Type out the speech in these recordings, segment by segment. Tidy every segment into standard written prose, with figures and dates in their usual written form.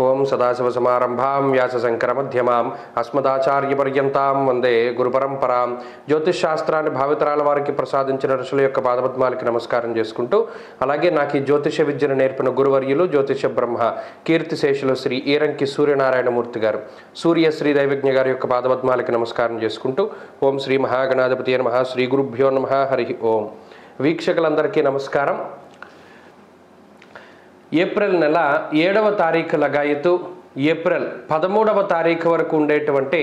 ఓం సదాశివసమారంభాం వ్యాసశంకరమధ్యమాం అస్మదాచార్యపర్యంతాం వందే గురుపరంపరాం. జ్యోతిష్ శాస్త్రాన్ని భావితరాల వారికి ప్రసాదించిన ఋషుల యొక్క పాదపద్మాలకి నమస్కారం చేసుకుంటూ, అలాగే నాకు ఈ జ్యోతిష విద్యను నేర్పిన గురువర్యులు జ్యోతిష బ్రహ్మ కీర్తిశేషులు శ్రీ ఈరంకి సూర్యనారాయణమూర్తి గారు, సూర్యశ్రీ దైవజ్ఞ గారి యొక్క పాదపద్మాలకి నమస్కారం చేసుకుంటూ, ఓం శ్రీ మహాగణాధిపతి నమః, శ్రీ గురుభ్యో నమః, హరి ఓం. వీక్షకులందరికీ నమస్కారం. ఏప్రిల్ నెల 7వ తారీఖు లగాయతు ఏప్రిల్ 13వ తారీఖు వరకు ఉండేటువంటి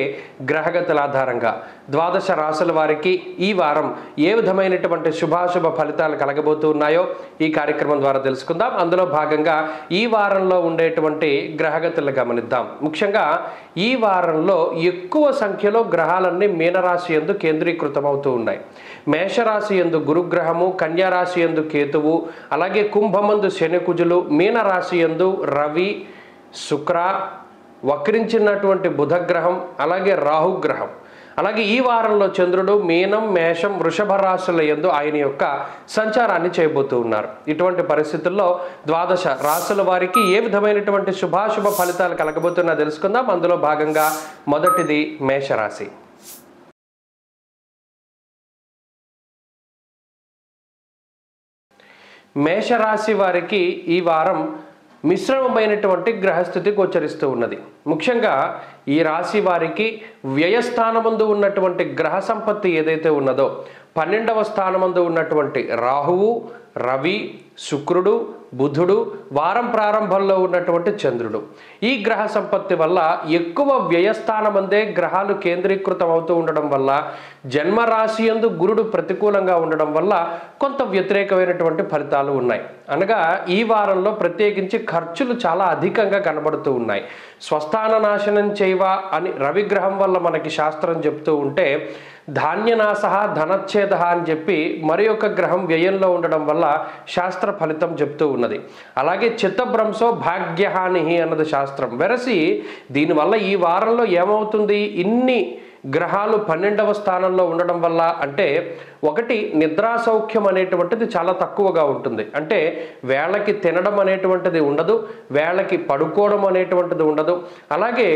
గ్రహగతుల ఆధారంగా ద్వాదశ రాశుల వారికి ఈ వారం ఏ విధమైనటువంటి శుభాశుభ ఫలితాలు కలగబోతూ ఉన్నాయో ఈ కార్యక్రమం ద్వారా తెలుసుకుందాం. అందులో భాగంగా ఈ వారంలో ఉండేటువంటి గ్రహగతులు గమనిద్దాం. ముఖ్యంగా ఈ వారంలో ఎక్కువ సంఖ్యలో గ్రహాలన్నీ మీనరాశి యందు కేంద్రీకృతమవుతూ ఉన్నాయి. మేషరాశి యందు గురుగ్రహము, కన్యారాశి యందు కేతువు, అలాగే కుంభమందు శనికుజులు, మీనరాశి యందు రవి, శుక్ర, వక్రించినటువంటి బుధగ్రహం, అలాగే రాహుగ్రహం. అలాగే ఈ వారంలో చంద్రుడు మీనం, మేషం, వృషభ రాశుల యందు ఆయన యొక్క సంచారాన్ని చేయబోతూ ఉన్నారు. ఇటువంటి పరిస్థితుల్లో ద్వాదశ రాశుల వారికి ఏ విధమైనటువంటి శుభాశుభ ఫలితాలు కలగబోతున్నా తెలుసుకుందాం. అందులో భాగంగా మొదటిది మేషరాశి. మేషరాశి వారికి ఈ వారం మిశ్రమమైనటువంటి గ్రహస్థితి గోచరిస్తూ ఉన్నది. ముఖ్యంగా ఈ రాశి వారికి వ్యయస్థానమందు ఉన్నటువంటి గ్రహ సంపత్తి ఏదైతే ఉన్నదో 12వ స్థానమందు ఉన్నటువంటి రాహువు, రవి, శుక్రుడు, బుధుడు, వారం ప్రారంభంలో ఉన్నటువంటి చంద్రుడు, ఈ గ్రహ సంపత్తి వల్ల ఎక్కువ వ్యయస్థానమందే గ్రహాలు కేంద్రీకృతం అవుతూ ఉండడం వల్ల, జన్మరాశి యందు గురుడు ప్రతికూలంగా ఉండడం వల్ల కొంత వ్యతిరేకమైనటువంటి ఫలితాలు ఉన్నాయి. అనగా ఈ వారంలో ప్రత్యేకించి ఖర్చులు చాలా అధికంగా కనబడుతూ ఉన్నాయి. స్వస్థాన నాశనం చేయవా అని రవిగ్రహం వల్ల మనకి శాస్త్రం చెప్తూ ఉంటే, ధాన్యనాశ ధనచ్ఛేద అని చెప్పి మరి ఒక గ్రహం వ్యయంలో ఉండడం వల్ల శాస్త్ర ఫలితం చెప్తూ ఉన్నది. అలాగే చిత్తభ్రంశో భాగ్యహాని అన్నది శాస్త్రం. వెరసి దీనివల్ల ఈ వారంలో ఏమవుతుంది, ఇన్ని గ్రహాలు 12వ స్థానంలో ఉండడం వల్ల అంటే ఒకటి నిద్రా సౌఖ్యం అనేటువంటిది చాలా తక్కువగా ఉంటుంది. అంటే వేళకి తినడం అనేటువంటిది ఉండదు, వేళకి పడుకోవడం అనేటువంటిది ఉండదు. అలాగే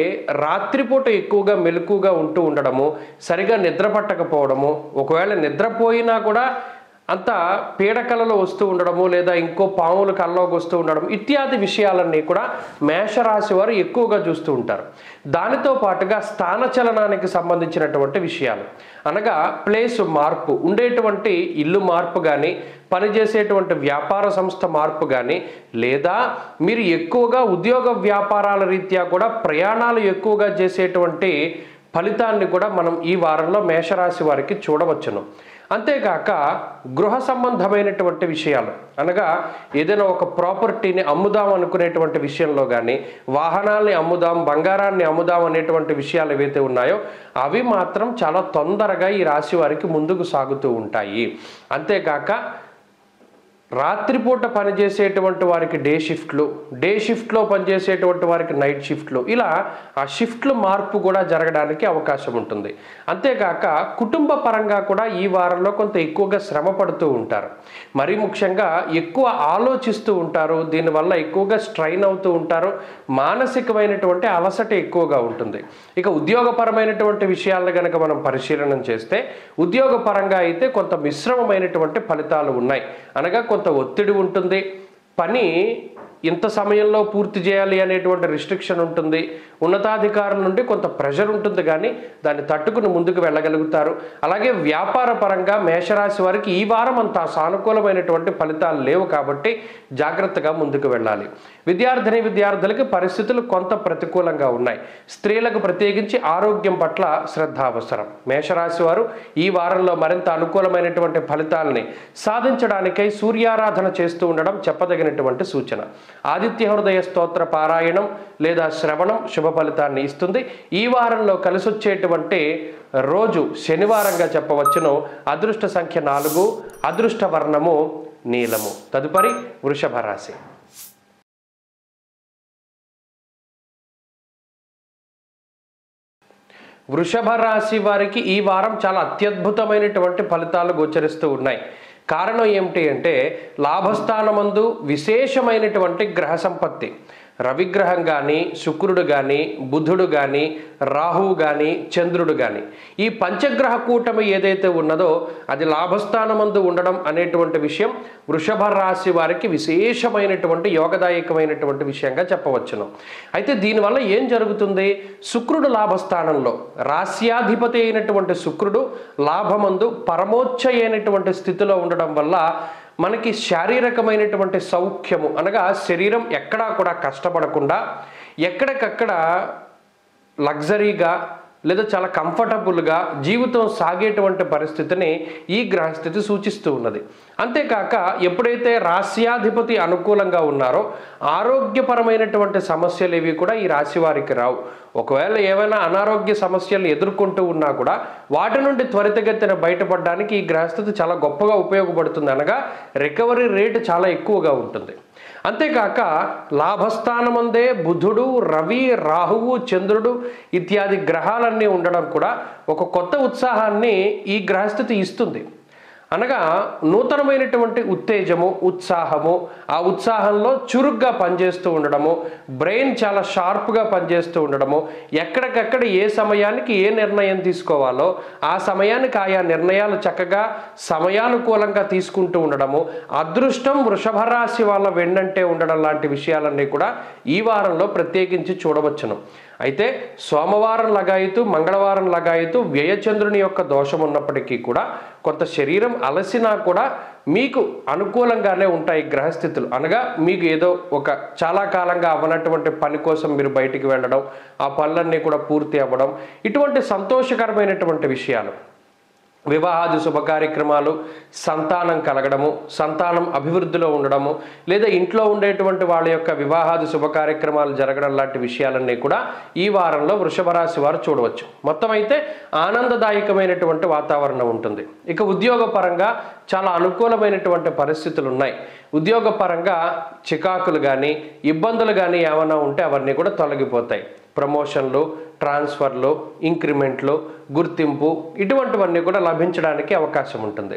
రాత్రిపూట ఎక్కువగా మెలకుగా ఉంటూ ఉండడము, సరిగా నిద్ర పట్టకపోవడము, ఒకవేళ నిద్రపోయినా కూడా అంత పీడకలలో వస్తూ ఉండడము, లేదా ఇంకో పాములు కల్లోకి వస్తూ ఉండడం, ఇత్యాది విషయాలన్నీ కూడా మేషరాశి వారు ఎక్కువగా చూస్తూ ఉంటారు. దానితో పాటుగా స్థానచలనానికి సంబంధించినటువంటి విషయాలు, అనగా ప్లేస్ మార్పు, ఉండేటువంటి ఇల్లు మార్పు కానీ, పనిచేసేటువంటి వ్యాపార సంస్థ మార్పు కానీ, లేదా మీరు ఎక్కువగా ఉద్యోగ వ్యాపారాల రీత్యా కూడా ప్రయాణాలు ఎక్కువగా చేసేటువంటి ఫలితాన్ని కూడా మనం ఈ వారంలో మేషరాశి వారికి చూడవచ్చును. అంతేకాక గృహ సంబంధమైనటువంటి విషయాలు, అనగా ఏదైనా ఒక ప్రాపర్టీని అమ్ముదాం అనుకునేటువంటి విషయంలో కానీ, వాహనాల్ని అమ్ముదాం, బంగారాన్ని అమ్ముదాం అనేటువంటి విషయాలు ఏవైతే ఉన్నాయో అవి మాత్రం చాలా తొందరగా ఈ రాశి వారికి ముందుకు సాగుతూ ఉంటాయి. అంతేకాక రాత్రిపూట పనిచేసేటువంటి వారికి డే షిఫ్ట్లు, డే షిఫ్ట్లో పనిచేసేటువంటి వారికి నైట్ షిఫ్ట్లు, ఇలా ఆ షిఫ్ట్లు మార్పు కూడా జరగడానికి అవకాశం ఉంటుంది. అంతేకాక కుటుంబ పరంగా కూడా ఈ వారంలో కొంత ఎక్కువగా శ్రమ పడుతూ ఉంటారు. మరీ ముఖ్యంగా ఎక్కువ ఆలోచిస్తూ ఉంటారు, దీనివల్ల ఎక్కువగా స్ట్రైన్ అవుతూ ఉంటారు, మానసికమైనటువంటి అలసట ఎక్కువగా ఉంటుంది. ఇక ఉద్యోగపరమైనటువంటి విషయాలను కనుక మనం పరిశీలన చేస్తే, ఉద్యోగపరంగా అయితే కొంత మిశ్రమమైనటువంటి ఫలితాలు ఉన్నాయి. అనగా కొంత ఒత్తిడి ఉంటుంది, పని ఇంత సమయంలో పూర్తి చేయాలి అనేటువంటి రిస్ట్రిక్షన్ ఉంటుంది, ఉన్నతాధికారుల నుండి కొంత ప్రెషర్ ఉంటుంది, కానీ దాన్ని తట్టుకుని ముందుకు వెళ్ళగలుగుతారు. అలాగే వ్యాపార పరంగా మేషరాశి వారికి ఈ వారం అంత సానుకూలమైనటువంటి ఫలితాలు లేవు కాబట్టి జాగ్రత్తగా ముందుకు వెళ్ళాలి. విద్యార్థులకి పరిస్థితులు కొంత ప్రతికూలంగా ఉన్నాయి. స్త్రీలకు ప్రత్యేకించి ఆరోగ్యం పట్ల శ్రద్ధ అవసరం. మేషరాశి వారు ఈ వారంలో మరింత అనుకూలమైనటువంటి ఫలితాలని సాధించడానికై సూర్యారాధన చేస్తూ ఉండడం చెప్పదగినటువంటి సూచన. ఆదిత్య హృదయ స్తోత్ర పారాయణం లేదా శ్రవణం శుభ ఫలితాన్ని ఇస్తుంది. ఈ వారంలో కలిసొచ్చేటువంటి రోజు శనివారంగా చెప్పవచ్చును. అదృష్ట సంఖ్య 4, అదృష్ట వర్ణము నీలము. తదుపరి వృషభ రాశి. వృషభ రాశి వారికి ఈ వారం చాలా అత్యద్భుతమైనటువంటి ఫలితాలు గోచరిస్తూ ఉన్నాయి. కారణం ఏమిటి అంటే లాభస్థానమందు విశేషమైనటువంటి గ్రహ సంపత్తి, రవిగ్రహం కానీ, శుక్రుడు కానీ, బుధుడు కానీ, రాహువు కానీ, చంద్రుడు కానీ, ఈ పంచగ్రహ కూటమి ఏదైతే ఉన్నదో అది లాభస్థానమందు ఉండడం అనేటువంటి విషయం వృషభ రాశి వారికి విశేషమైనటువంటి యోగదాయకమైనటువంటి విషయంగా చెప్పవచ్చును. అయితే దీనివల్ల ఏం జరుగుతుంది? శుక్రుడు లాభస్థానంలో, రాస్యాధిపతి అయినటువంటి శుక్రుడు లాభమందు పరమోచ్చ అయినటువంటి స్థితిలో ఉండడం వల్ల మనకి శారీరకమైనటువంటి సౌఖ్యము, అనగా శరీరం ఎక్కడా కూడా కష్టపడకుండా ఎక్కడికక్కడ లగ్జరీగా లేదా చాలా కంఫర్టబుల్గా జీవితం సాగేటువంటి పరిస్థితిని ఈ గ్రహస్థితి సూచిస్తూ ఉన్నది. అంతేకాక ఎప్పుడైతే రాస్యాధిపతి అనుకూలంగా ఉన్నారో ఆరోగ్యపరమైనటువంటి సమస్యలు ఏవి కూడా ఈ రాశి వారికి రావు. ఒకవేళ ఏమైనా అనారోగ్య సమస్యలు ఎదుర్కొంటూ ఉన్నా కూడా వాటి నుండి త్వరితగతిన బయటపడడానికి ఈ గ్రహస్థితి చాలా గొప్పగా ఉపయోగపడుతుంది, అనగా రికవరీ రేటు చాలా ఎక్కువగా ఉంటుంది. అంతేకాక లాభస్థానమందే బుధుడు, రవి, రాహువు, చంద్రుడు ఇత్యాది గ్రహాలన్నీ ఉండడం కూడా ఒక కొత్త ఉత్సాహాన్ని ఈ గ్రహస్థితి ఇస్తుంది. అనగా నూతనమైనటువంటి ఉత్తేజము, ఉత్సాహము, ఆ ఉత్సాహంలో చురుగ్గా పనిచేస్తూ ఉండడము, బ్రెయిన్ చాలా షార్ప్గా పనిచేస్తూ ఉండడము, ఎక్కడికక్కడ ఏ సమయానికి ఏ నిర్ణయం తీసుకోవాలో ఆ సమయానికి ఆయా నిర్ణయాలు చక్కగా సమయానుకూలంగా తీసుకుంటూ ఉండడము, అదృష్టం వృషభ రాశి వాళ్ళ వెన్నంటే ఉండడం లాంటి విషయాలన్నీ కూడా ఈ వారంలో ప్రత్యేకించి చూడవచ్చును. అయితే సోమవారం లగాయితూ, మంగళవారం లగాయితూ వ్యయచంద్రుని యొక్క దోషం ఉన్నప్పటికీ కూడా కొంత శరీరం అలసినా కూడా మీకు అనుకూలంగానే ఉంటాయి గ్రహస్థితులు. అనగా మీకు ఏదో ఒక చాలా కాలంగా అవ్వనటువంటి పని కోసం మీరు బయటికి వెళ్ళడం, ఆ పనులన్నీ కూడా పూర్తి అవ్వడం, ఇటువంటి సంతోషకరమైనటువంటి విషయాలు, వివాహాది శుభ కార్యక్రమాలు, సంతానం కలగడము, సంతానం అభివృద్ధిలో ఉండడము, లేదా ఇంట్లో ఉండేటువంటి వాళ్ళ యొక్క వివాహాది శుభ కార్యక్రమాలు జరగడం లాంటి విషయాలన్నీ కూడా ఈ వారంలో వృషభ రాశి వారు చూడవచ్చు. మొత్తం అయితే ఆనందదాయకమైనటువంటి వాతావరణం ఉంటుంది. ఇక ఉద్యోగపరంగా చాలా అనుకూలమైనటువంటి పరిస్థితులు ఉన్నాయి. ఉద్యోగపరంగా చికాకులు కానీ, ఇబ్బందులు కానీ ఏమైనా ఉంటే అవన్నీ కూడా తొలగిపోతాయి. ప్రమోషన్లు, ట్రాన్స్ఫర్లు, ఇంక్రిమెంట్లు, గుర్తింపు ఇటువంటివన్నీ కూడా లభించడానికి అవకాశం ఉంటుంది.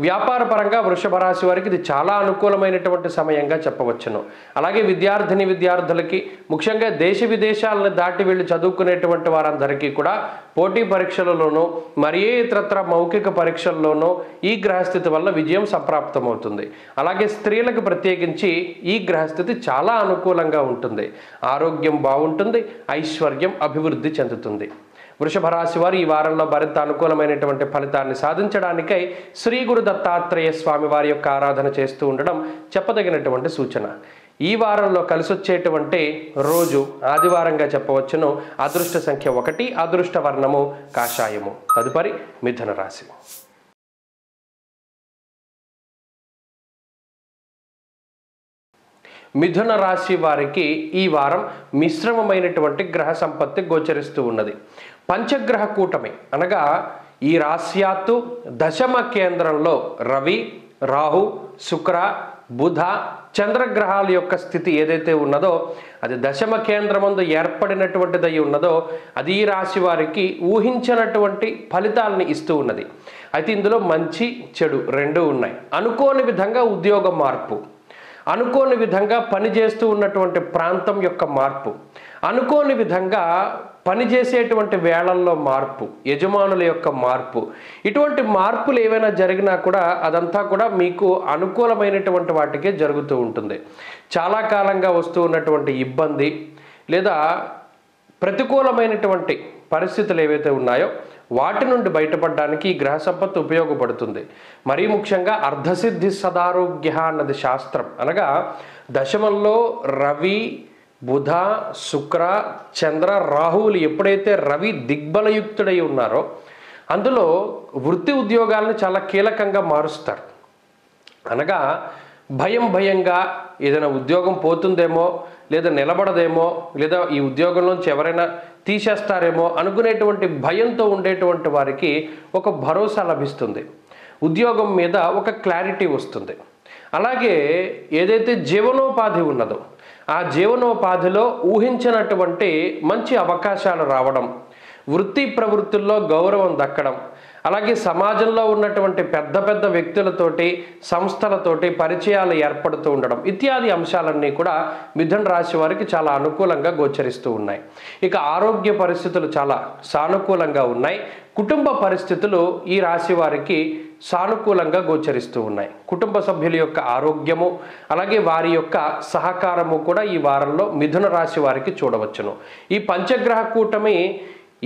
వ్యాపార పరంగా వృషభ రాశి వారికి ఇది చాలా అనుకూలమైనటువంటి సమయంగా చెప్పవచ్చును. అలాగే విద్యార్థులకి, ముఖ్యంగా దేశ విదేశాలను దాటి వెళ్ళి చదువుకునేటువంటి వారందరికీ కూడా పోటీ పరీక్షలలోనూ మరే ఇతరత్ర మౌఖిక పరీక్షల్లోనూ ఈ గ్రహస్థితి వల్ల విజయం సంప్రాప్తమవుతుంది. అలాగే స్త్రీలకు ప్రత్యేకించి ఈ గ్రహస్థితి చాలా అనుకూలంగా ఉంటుంది. ఆరోగ్యం బాగుంటుంది, ఐశ్వర్యం అభివృద్ధి చెందుతుంది. వృషభ రాశి వారు ఈ వారంలో మరింత అనుకూలమైనటువంటి ఫలితాన్ని సాధించడానికై శ్రీ గురు దత్తాత్రేయ స్వామి వారి యొక్క ఆరాధన చేస్తూ ఉండడం చెప్పదగినటువంటి సూచన. ఈ వారంలో కలిసొచ్చేటువంటి రోజు ఆదివారంగా చెప్పవచ్చును. అదృష్ట సంఖ్య 1, అదృష్ట వర్ణము కాషాయము. తదుపరి మిథున రాశి. మిథున రాశి వారికి ఈ వారం మిశ్రమమైనటువంటి గ్రహ సంపత్తి గోచరిస్తూ ఉన్నది. పంచగ్రహ కూటమి, అనగా ఈ రాశ్యాత్తు దశమ కేంద్రంలో రవి, రాహు, శుక్ర, బుధ, చంద్రగ్రహాల యొక్క స్థితి ఏదైతే ఉన్నదో అది దశమ కేంద్రమందు ఏర్పడినటువంటిదై ఉన్నదో అది ఈ రాశి వారికి ఊహించినటువంటి ఫలితాలని ఇస్తూ ఉన్నది. అయితే ఇందులో మంచి చెడు రెండూ ఉన్నాయి. అనుకోని విధంగా ఉద్యోగ మార్పు, అనుకోని విధంగా పనిచేస్తూ ఉన్నటువంటి ప్రాంతం యొక్క మార్పు, అనుకోని విధంగా పనిచేసేటువంటి వేళల్లో మార్పు, యజమానుల యొక్క మార్పు, ఇటువంటి మార్పులు ఏవైనా జరిగినా కూడా అదంతా కూడా మీకు అనుకూలమైనటువంటి వాటికే జరుగుతూ ఉంటుంది. చాలా కాలంగా వస్తూ ఉన్నటువంటి ఇబ్బంది లేదా ప్రతికూలమైనటువంటి పరిస్థితులు ఏవైతే ఉన్నాయో వాటి నుండి బయటపడడానికి ఈ గ్రహ సంపత్తి ఉపయోగపడుతుంది. మరీ ముఖ్యంగా అర్ధసిద్ధి సదారోగ్య అన్నది శాస్త్రం. అనగా దశమంలో రవి, బుధ, శుక్ర, చంద్ర, రాహువులు ఎప్పుడైతే రవి దిగ్బలయుక్తుడై ఉన్నారో అందులో వృత్తి ఉద్యోగాలను చాలా కీలకంగా మారుస్తారు. అనగా భయంగా ఏదైనా ఉద్యోగం పోతుందేమో, లేదా నిలబడదేమో, లేదా ఈ ఉద్యోగంలోంచి ఎవరైనా తీసేస్తారేమో అనుకునేటువంటి భయంతో ఉండేటువంటి వారికి ఒక భరోసా లభిస్తుంది. ఉద్యోగం మీద ఒక క్లారిటీ వస్తుంది. అలాగే ఏదైతే జీవనోపాధి ఉన్నదో ఆ జీవనోపాధిలో ఊహించినటువంటి మంచి అవకాశాలు రావడం, వృత్తి ప్రవృత్తుల్లో గౌరవం దక్కడం, అలాగే సమాజంలో ఉన్నటువంటి పెద్ద పెద్ద వ్యక్తులతోటి సంస్థలతోటి పరిచయాలు ఏర్పడుతూ ఉండడం ఇత్యాది అంశాలన్నీ కూడా మిథున రాశి వారికి చాలా అనుకూలంగా గోచరిస్తూ ఉన్నాయి. ఇక ఆరోగ్య పరిస్థితులు చాలా సానుకూలంగా ఉన్నాయి. కుటుంబ పరిస్థితులు ఈ రాశి వారికి సానుకూలంగా గోచరిస్తూ ఉన్నాయి. కుటుంబ సభ్యుల యొక్క ఆరోగ్యము అలాగే వారి యొక్క సహకారము కూడా ఈ వారంలో మిథున రాశి వారికి చూడవచ్చును. ఈ పంచగ్రహ కూటమి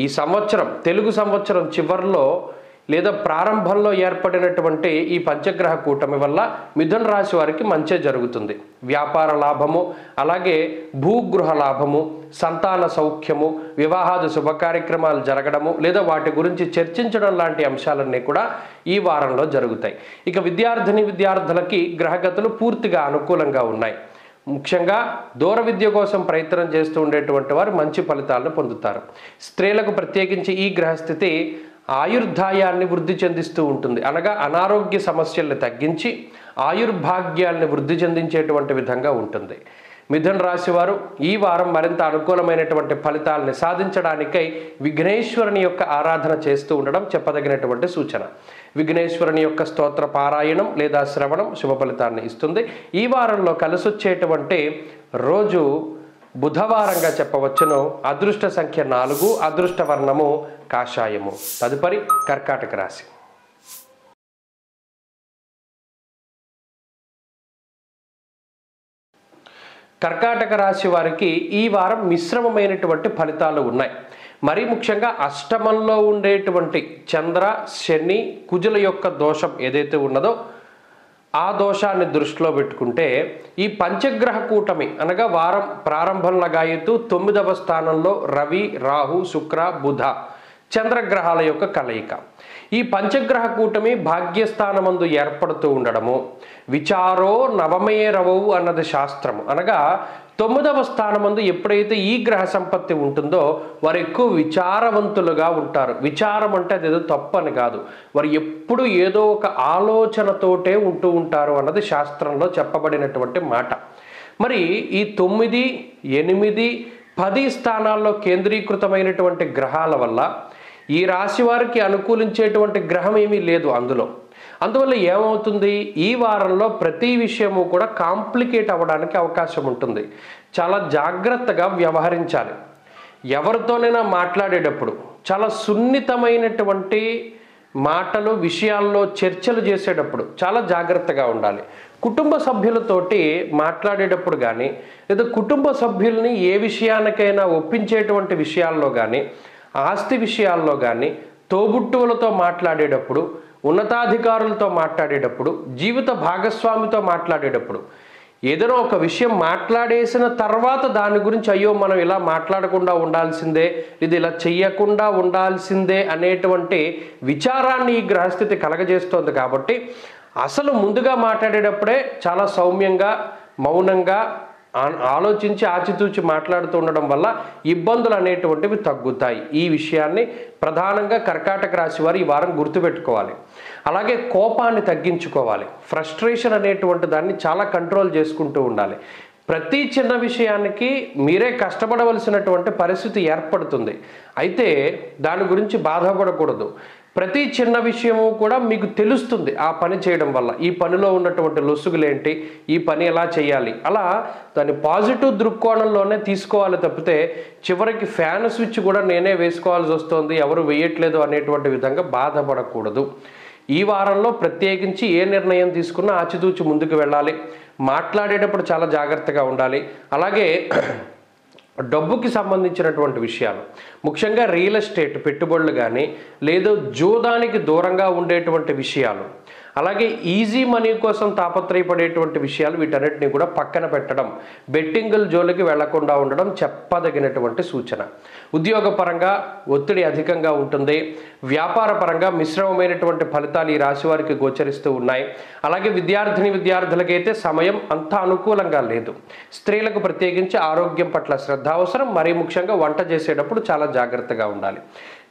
ఈ సంవత్సరం తెలుగు సంవత్సరం చివరిలో లేదా ప్రారంభంలో ఏర్పడినటువంటి ఈ పంచగ్రహ కూటమి వల్ల మిథున రాశి వారికి మంచి జరుగుతుంది. వ్యాపార లాభము అలాగే భూగృహ లాభము, సంతాన సౌఖ్యము, వివాహాది శుభ కార్యక్రమాలు జరగడము లేదా వాటి గురించి చర్చించడం లాంటి అంశాలన్నీ కూడా ఈ వారంలో జరుగుతాయి. ఇక విద్యార్థులకి గ్రహగతులు పూర్తిగా అనుకూలంగా ఉన్నాయి. ముఖ్యంగా దూర విద్య కోసం ప్రయత్నం చేస్తూ ఉండేటువంటి వారు మంచి ఫలితాలను పొందుతారు. స్త్రీలకు ప్రత్యేకించి ఈ గ్రహస్థితి ఆయుర్దాయాన్ని వృద్ధి చెందిస్తూ ఉంటుంది. అనగా అనారోగ్య సమస్యల్ని తగ్గించి ఆయుర్భాగ్యాల్ని వృద్ధి చెందించేటువంటి విధంగా ఉంటుంది. మిథున రాశి వారు ఈ వారం మరింత అనుకూలమైనటువంటి ఫలితాలని సాధించడానికై విఘ్నేశ్వరుని యొక్క ఆరాధన చేస్తూ ఉండడం చెప్పదగినటువంటి సూచన. విఘ్నేశ్వరుని యొక్క స్తోత్ర పారాయణం లేదా శ్రవణం శుభ ఫలితాన్ని ఇస్తుంది. ఈ వారంలో కలిసొచ్చేటువంటి రోజు బుధవారంగా చెప్పవచ్చును. అదృష్ట సంఖ్య 4, అదృష్ట వర్ణము కాషాయము. తదుపరి కర్కాటక రాశి. కర్కాటక రాశి వారికి ఈ వారం మిశ్రమమైనటువంటి ఫలితాలు ఉన్నాయి. మరీ ముఖ్యంగా అష్టమంలో ఉండేటువంటి చంద్ర శని కుజుల యొక్క దోషం ఏదైతే ఉన్నదో ఆ దోషాన్ని దృష్టిలో పెట్టుకుంటే ఈ పంచగ్రహ కూటమి అనగా వారం ప్రారంభంలో గాయతూ 9వ స్థానంలో రవి, రాహు, శుక్ర, బుధ చంద్రగ్రహాల యొక్క కలయిక. ఈ పంచగ్రహ కూటమి భాగ్యస్థానమందు ఏర్పడుతూ ఉండడము విచారో నవమే రవవు అన్నది శాస్త్రము. అనగా 9వ స్థానమందు ఎప్పుడైతే ఈ గ్రహ సంపత్తి ఉంటుందో వారు ఎక్కువ విచారవంతులుగా ఉంటారు. విచారం అంటే అదేదో తప్పని కాదు, వారు ఎప్పుడు ఏదో ఒక ఆలోచనతోటే ఉంటూ ఉంటారు అన్నది శాస్త్రంలో చెప్పబడినటువంటి మాట. మరి ఈ 9, 8, 10 స్థానాల్లో కేంద్రీకృతమైనటువంటి గ్రహాల వల్ల ఈ రాశి వారికి అనుకూలించేటువంటి గ్రహం ఏమీ లేదు అందువల్ల ఏమవుతుంది, ఈ వారంలో ప్రతి విషయము కూడా కాంప్లికేట్ అవ్వడానికి అవకాశం ఉంటుంది. చాలా జాగ్రత్తగా వ్యవహరించాలి. ఎవరితోనైనా మాట్లాడేటప్పుడు చాలా సున్నితమైనటువంటి మాటలు విషయాల్లో చర్చలు చేసేటప్పుడు చాలా జాగ్రత్తగా ఉండాలి. కుటుంబ సభ్యులతోటి మాట్లాడేటప్పుడు కానీ లేదా కుటుంబ సభ్యుల్ని ఏ విషయానికైనా ఒప్పించేటువంటి విషయాల్లో కానీ ఆస్తి విషయాల్లో కానీ తోబుట్టువులతో మాట్లాడేటప్పుడు ఉన్నతాధికారులతో మాట్లాడేటప్పుడు జీవిత భాగస్వామితో మాట్లాడేటప్పుడు ఏదైనా ఒక విషయం మాట్లాడేసిన తర్వాత దాని గురించి అయ్యో మనం ఇలా మాట్లాడకుండా ఉండాల్సిందే ఇది ఇలా చెయ్యకుండా ఉండాల్సిందే అనేటువంటి విచారాన్ని ఈ గ్రహస్థితి కలగజేస్తోంది. కాబట్టి అసలు ముందుగా మాట్లాడేటప్పుడే చాలా సౌమ్యంగా మౌనంగా ఆలోచించి ఆచితూచి మాట్లాడుతూ ఉండడం వల్ల ఇబ్బందులు అనేటువంటివి తగ్గుతాయి. ఈ విషయాన్ని ప్రధానంగా కర్కాటక రాశి వారు ఈ వారం గుర్తుపెట్టుకోవాలి. అలాగే కోపాన్ని తగ్గించుకోవాలి. ఫ్రస్ట్రేషన్ అనేటువంటి దాన్ని చాలా కంట్రోల్ చేసుకుంటూ ఉండాలి. ప్రతి చిన్న విషయానికి మీరే కష్టపడవలసినటువంటి పరిస్థితి ఏర్పడుతుంది. అయితే దాని గురించి బాధపడకూడదు. ప్రతి చిన్న విషయము కూడా మీకు తెలుస్తుంది ఆ పని చేయడం వల్ల. ఈ పనిలో ఉన్నటువంటి లొసుగులేంటి, ఈ పని ఎలా చేయాలి, అలా దాన్ని పాజిటివ్ దృక్కోణంలోనే తీసుకోవాలి తప్పితే చివరికి ఫ్యాన్ స్విచ్ కూడా నేనే వేసుకోవాల్సి వస్తుంది ఎవరు వేయట్లేదు అనేటువంటి విధంగా బాధపడకూడదు. ఈ వారంలో ప్రత్యేకించి ఏ నిర్ణయం తీసుకున్నా ఆచితూచి ముందుకు వెళ్ళాలి. మాట్లాడేటప్పుడు చాలా జాగ్రత్తగా ఉండాలి. అలాగే డబ్బుకి సంబంధించినటువంటి విషయాలు ముఖ్యంగా రియల్ ఎస్టేట్ పెట్టుబడులు కానీ లేదా జూదానికి దూరంగా ఉండేటువంటి విషయాలు అలాగే ఈజీ మనీ కోసం తాపత్రయపడేటువంటి విషయాలు వీటన్నిటిని కూడా పక్కన పెట్టడం, బెట్టింగుల జోలికి వెళ్లకుండా ఉండడం చెప్పదగినటువంటి సూచన. ఉద్యోగపరంగా ఒత్తిడి అధికంగా ఉంటుంది. వ్యాపార పరంగా మిశ్రమమైనటువంటి ఫలితాలు ఈ రాశి వారికి గోచరిస్తూ ఉన్నాయి. అలాగే విద్యార్థులకైతే సమయం అంత అనుకూలంగా లేదు. స్త్రీలకు ప్రత్యేకించి ఆరోగ్యం పట్ల శ్రద్ధ అవసరం. మరీ ముఖ్యంగా వంట చేసేటప్పుడు చాలా జాగ్రత్తగా ఉండాలి.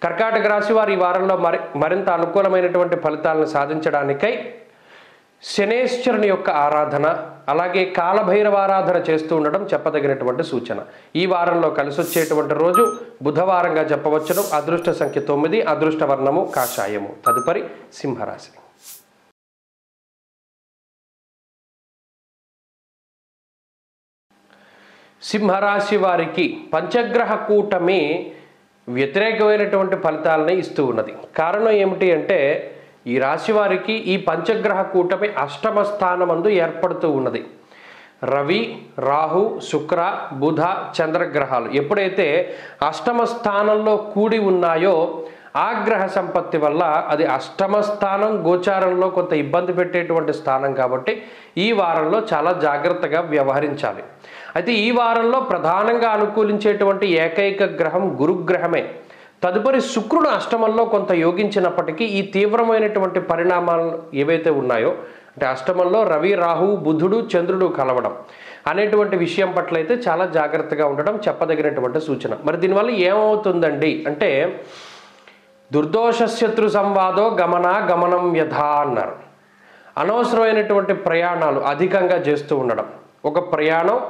కర్కాటక రాశి వారు ఈ వారంలో మరింత అనుకూలమైనటువంటి ఫలితాలను సాధించడానికై శనేశ్వరుని యొక్క ఆరాధన, అలాగే కాలభైరవ ఆరాధన చేస్తూ ఉండడం చెప్పదగినటువంటి సూచన. ఈ వారంలో కలిసి వచ్చేటువంటి రోజు బుధవారంగా చెప్పవచ్చును. అదృష్ట సంఖ్య 9, అదృష్ట వర్ణము కాషాయము. తదుపరి సింహరాశి. సింహరాశి వారికి పంచగ్రహ కూటమి వ్యతిరేకమైనటువంటి ఫలితాలని ఇస్తూ ఉన్నది. కారణం ఏమిటి అంటే, ఈ రాశి వారికి ఈ పంచగ్రహ కూటమి అష్టమ స్థానమందు ఏర్పడుతూ ఉన్నది. రవి, రాహు, శుక్ర, బుధ, చంద్రగ్రహాలు ఎప్పుడైతే అష్టమ స్థానంలో కూడి ఉన్నాయో ఆ గ్రహ సంపత్తి వల్ల అది అష్టమ స్థానం గోచారంలో కొంత ఇబ్బంది పెట్టేటువంటి స్థానం కాబట్టి ఈ వారంలో చాలా జాగ్రత్తగా వ్యవహరించాలి. అయితే ఈ వారంలో ప్రధానంగా అనుకూలించేటువంటి ఏకైక గ్రహం గురుగ్రహమే. తదుపరి శుక్రుడు అష్టమంలో కొంత యోగించినప్పటికీ ఈ తీవ్రమైనటువంటి పరిణామాలు ఏవైతే ఉన్నాయో, అంటే అష్టమంలో రవి, రాహు, బుధుడు, చంద్రుడు కలవడం అనేటువంటి విషయం పట్ల అయితే చాలా జాగ్రత్తగా ఉండడం చెప్పదగినటువంటి సూచన. మరి దీనివల్ల ఏమవుతుందండి అంటే, దుర్దోష శత్రు సంవాదో గమనం యథా అన్నారు. అనవసరమైనటువంటి ప్రయాణాలు అధికంగా చేస్తూ ఉండడం. ఒక ప్రయాణం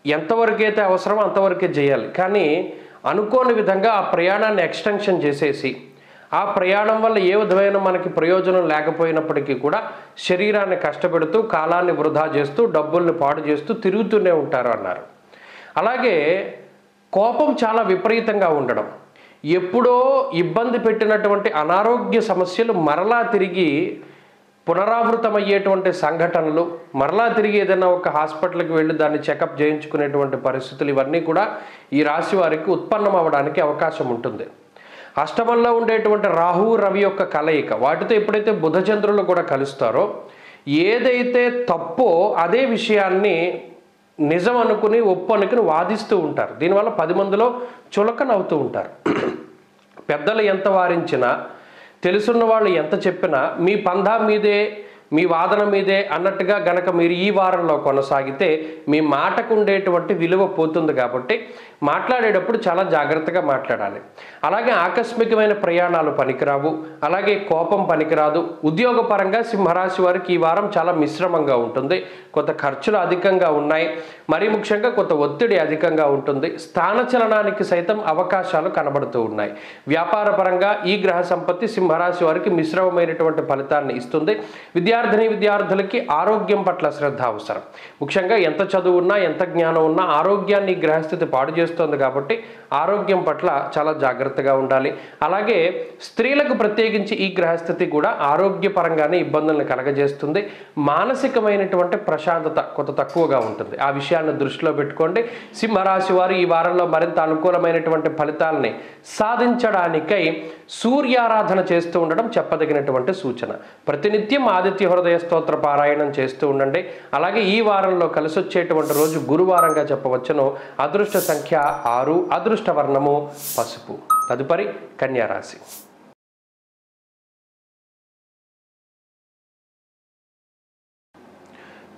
ఎంతవరకైతే అవసరమో అంతవరకే చేయాలి, కానీ అనుకోని విధంగా ఆ ప్రయాణాన్ని ఎక్స్టెన్షన్ చేసేసి ఆ ప్రయాణం వల్ల ఏ విధమైన మనకి ప్రయోజనం లేకపోయినప్పటికీ కూడా శరీరాన్ని కష్టపెడుతూ, కాలాన్ని వృధా చేస్తూ, డబ్బుల్ని పాడు చేస్తూ తిరుగుతూనే ఉంటారు అన్నారు. అలాగే కోపం చాలా విపరీతంగా ఉండడం, ఎప్పుడో ఇబ్బంది పెట్టినటువంటి అనారోగ్య సమస్యలు మరలా తిరిగి పునరావృతమయ్యేటువంటి సంఘటనలు, మరలా తిరిగి ఏదైనా ఒక హాస్పిటల్కి వెళ్ళి దాన్ని చెకప్ చేయించుకునేటువంటి పరిస్థితులు, ఇవన్నీ కూడా ఈ రాశి వారికి ఉత్పన్నం అవ్వడానికి అవకాశం ఉంటుంది. అష్టమంలో ఉండేటువంటి రాహు, రవి యొక్క కలయిక, వాటితో ఎప్పుడైతే బుధచంద్రులు కూడా కలుస్తారో ఏదైతే తప్పో అదే విషయాన్ని నిజం అనుకుని, ఒప్పు అనుకుని వాదిస్తూ ఉంటారు. దీనివల్ల 10 మందిలో చులకనవుతూ ఉంటారు. పెద్దలు ఎంత వారించినా, తెలుసున్న వాళ్ళు ఎంత చెప్పినా మీ పంధా మీదే, మీ వాదన మీదే అన్నట్టుగా గనక మీరు ఈ వారంలో కొనసాగితే మీ మాటకు ఉండేటువంటి విలువ పోతుంది. కాబట్టి మాట్లాడేటప్పుడు చాలా జాగ్రత్తగా మాట్లాడాలి. అలాగే ఆకస్మికమైన ప్రయాణాలు పనికిరావు, అలాగే కోపం పనికిరాదు. ఉద్యోగపరంగా సింహరాశి వారికి ఈ వారం చాలా మిశ్రమంగా ఉంటుంది. కొంత ఖర్చులు అధికంగా ఉన్నాయి, మరీ ముఖ్యంగా కొంత ఒత్తిడి అధికంగా ఉంటుంది. స్థానచలనానికి సైతం అవకాశాలు కనబడుతూ ఉన్నాయి. వ్యాపార పరంగా ఈ గ్రహ సంపత్తి సింహరాశి వారికి మిశ్రమమైనటువంటి ఫలితాన్ని ఇస్తుంది. విద్యార్థులకి ఆరోగ్యం పట్ల శ్రద్ధ అవసరం. ముఖ్యంగా ఎంత చదువు ఉన్నా, ఎంత జ్ఞానం ఉన్నా ఆరోగ్యాన్ని గ్రహస్థితి పాడు చేస్తుంది కాబట్టి ఆరోగ్యం పట్ల చాలా జాగ్రత్తగా ఉండాలి. అలాగే స్త్రీలకు ప్రత్యేకించి ఈ గ్రహస్థితి కూడా ఆరోగ్యపరంగానే ఇబ్బందులను కలగజేస్తుంది. మానసికమైనటువంటి ప్రశాంతత కొంత తక్కువగా ఉంటుంది. ఆ విషయాన్ని దృష్టిలో పెట్టుకోండి. సింహరాశి వారు ఈ వారంలో మరింత అనుకూలమైనటువంటి ఫలితాలని సాధించడానికై సూర్యారాధన చేస్తూ ఉండడం చెప్పదగినటువంటి సూచన. ప్రతినిత్యం ఆదిత్య హృదయ స్తోత్ర పారాయణం చేస్తూ ఉండండి. అలాగే ఈ వారంలో కలిసి వచ్చేటువంటి రోజు గురువారంగా చెప్పవచ్చును. అదృష్ట సంఖ్య 6, అదృష్ట వర్ణము పసుపు. తదుపరి కన్యారాశి.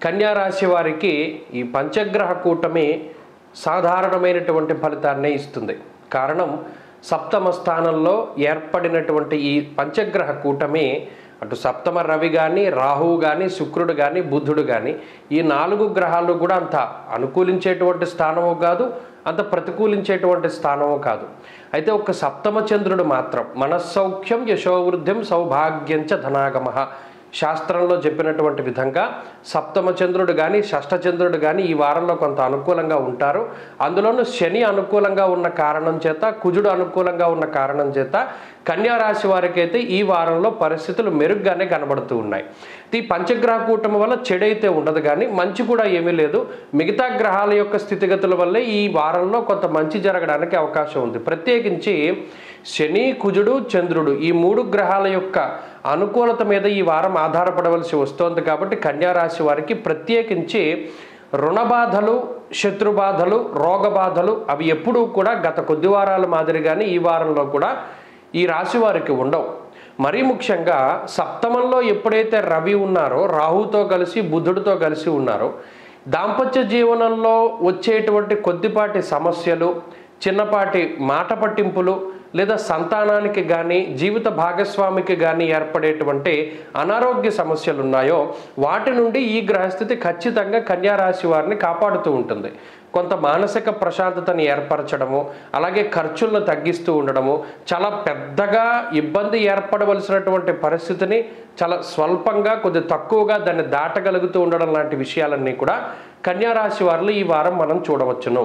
కన్యారాశి వారికి ఈ పంచగ్రహ కూటమి సాధారణమైనటువంటి ఫలితాన్నే ఇస్తుంది. కారణం, సప్తమ స్థానంలో ఏర్పడినటువంటి ఈ పంచగ్రహ కూటమి అటు సప్తమ రవి కానీ, రాహువు కానీ, శుక్రుడు కానీ, బుధుడు కానీ, ఈ 4 గ్రహాలు కూడా అంత అనుకూలించేటువంటి స్థానము కాదు, అంత ప్రతికూలించేటువంటి స్థానము కాదు. అయితే ఒక సప్తమ చంద్రుడు మాత్రం మనస్సౌఖ్యం, యశోవృద్ధిం, సౌభాగ్యంచ ధనాగమః శాస్త్రంలో చెప్పినటువంటి విధంగా సప్తమ చంద్రుడు కానీ, షష్ఠచంద్రుడు కానీ ఈ వారంలో కొంత అనుకూలంగా ఉంటారు. అందులోనూ శని అనుకూలంగా ఉన్న కారణం చేత, కుజుడు అనుకూలంగా ఉన్న కారణం చేత కన్యారాశి వారికి అయితే ఈ వారంలో పరిస్థితులు మెరుగ్గానే కనబడుతూ ఉన్నాయి. ఈ పంచగ్రహ కూటమి వల్ల చెడైతే ఉండదు, కానీ మంచి కూడా ఏమీ లేదు. మిగతా గ్రహాల యొక్క స్థితిగతుల వల్లే ఈ వారంలో కొంత మంచి జరగడానికి అవకాశం ఉంది. ప్రత్యేకించి శని, కుజుడు, చంద్రుడు ఈ 3 గ్రహాల యొక్క అనుకూలత మీద ఈ వారం ఆధారపడవలసి వస్తోంది. కాబట్టి కన్యారాశి వారికి ప్రత్యేకించి రుణబాధలు, శత్రుబాధలు, రోగబాధలు అవి ఎప్పుడూ కూడా గత కొద్ది వారాల మాదిరిగానే ఈ వారంలో కూడా ఈ రాశి వారికి ఉండవు. మరీ ముఖ్యంగా సప్తమంలో ఎప్పుడైతే రవి ఉన్నారో, రాహుతో కలిసి బుధుడితో కలిసి ఉన్నారో, దాంపత్య జీవనంలో వచ్చేటువంటి కొద్దిపాటి సమస్యలు, చిన్నపాటి మాట పట్టింపులు, లేదా సంతానానికి కానీ జీవిత భాగస్వామికి కానీ ఏర్పడేటువంటి అనారోగ్య సమస్యలు ఉన్నాయో వాటి నుండి ఈ గ్రహస్థితి ఖచ్చితంగా కన్యా రాశి వారిని కాపాడుతూ ఉంటుంది. కొంత మానసిక ప్రశాంతతని ఏర్పరచడము, అలాగే ఖర్చులను తగ్గిస్తూ ఉండడము, చాలా పెద్దగా ఇబ్బంది ఏర్పడవలసినటువంటి పరిస్థితిని చాలా స్వల్పంగా కొద్ది తక్కువగా దాన్ని దాటగలుగుతూ ఉండడం లాంటి విషయాలన్నీ కూడా కన్యా రాశి వారిలో ఈ వారం మనం చూడవచ్చును.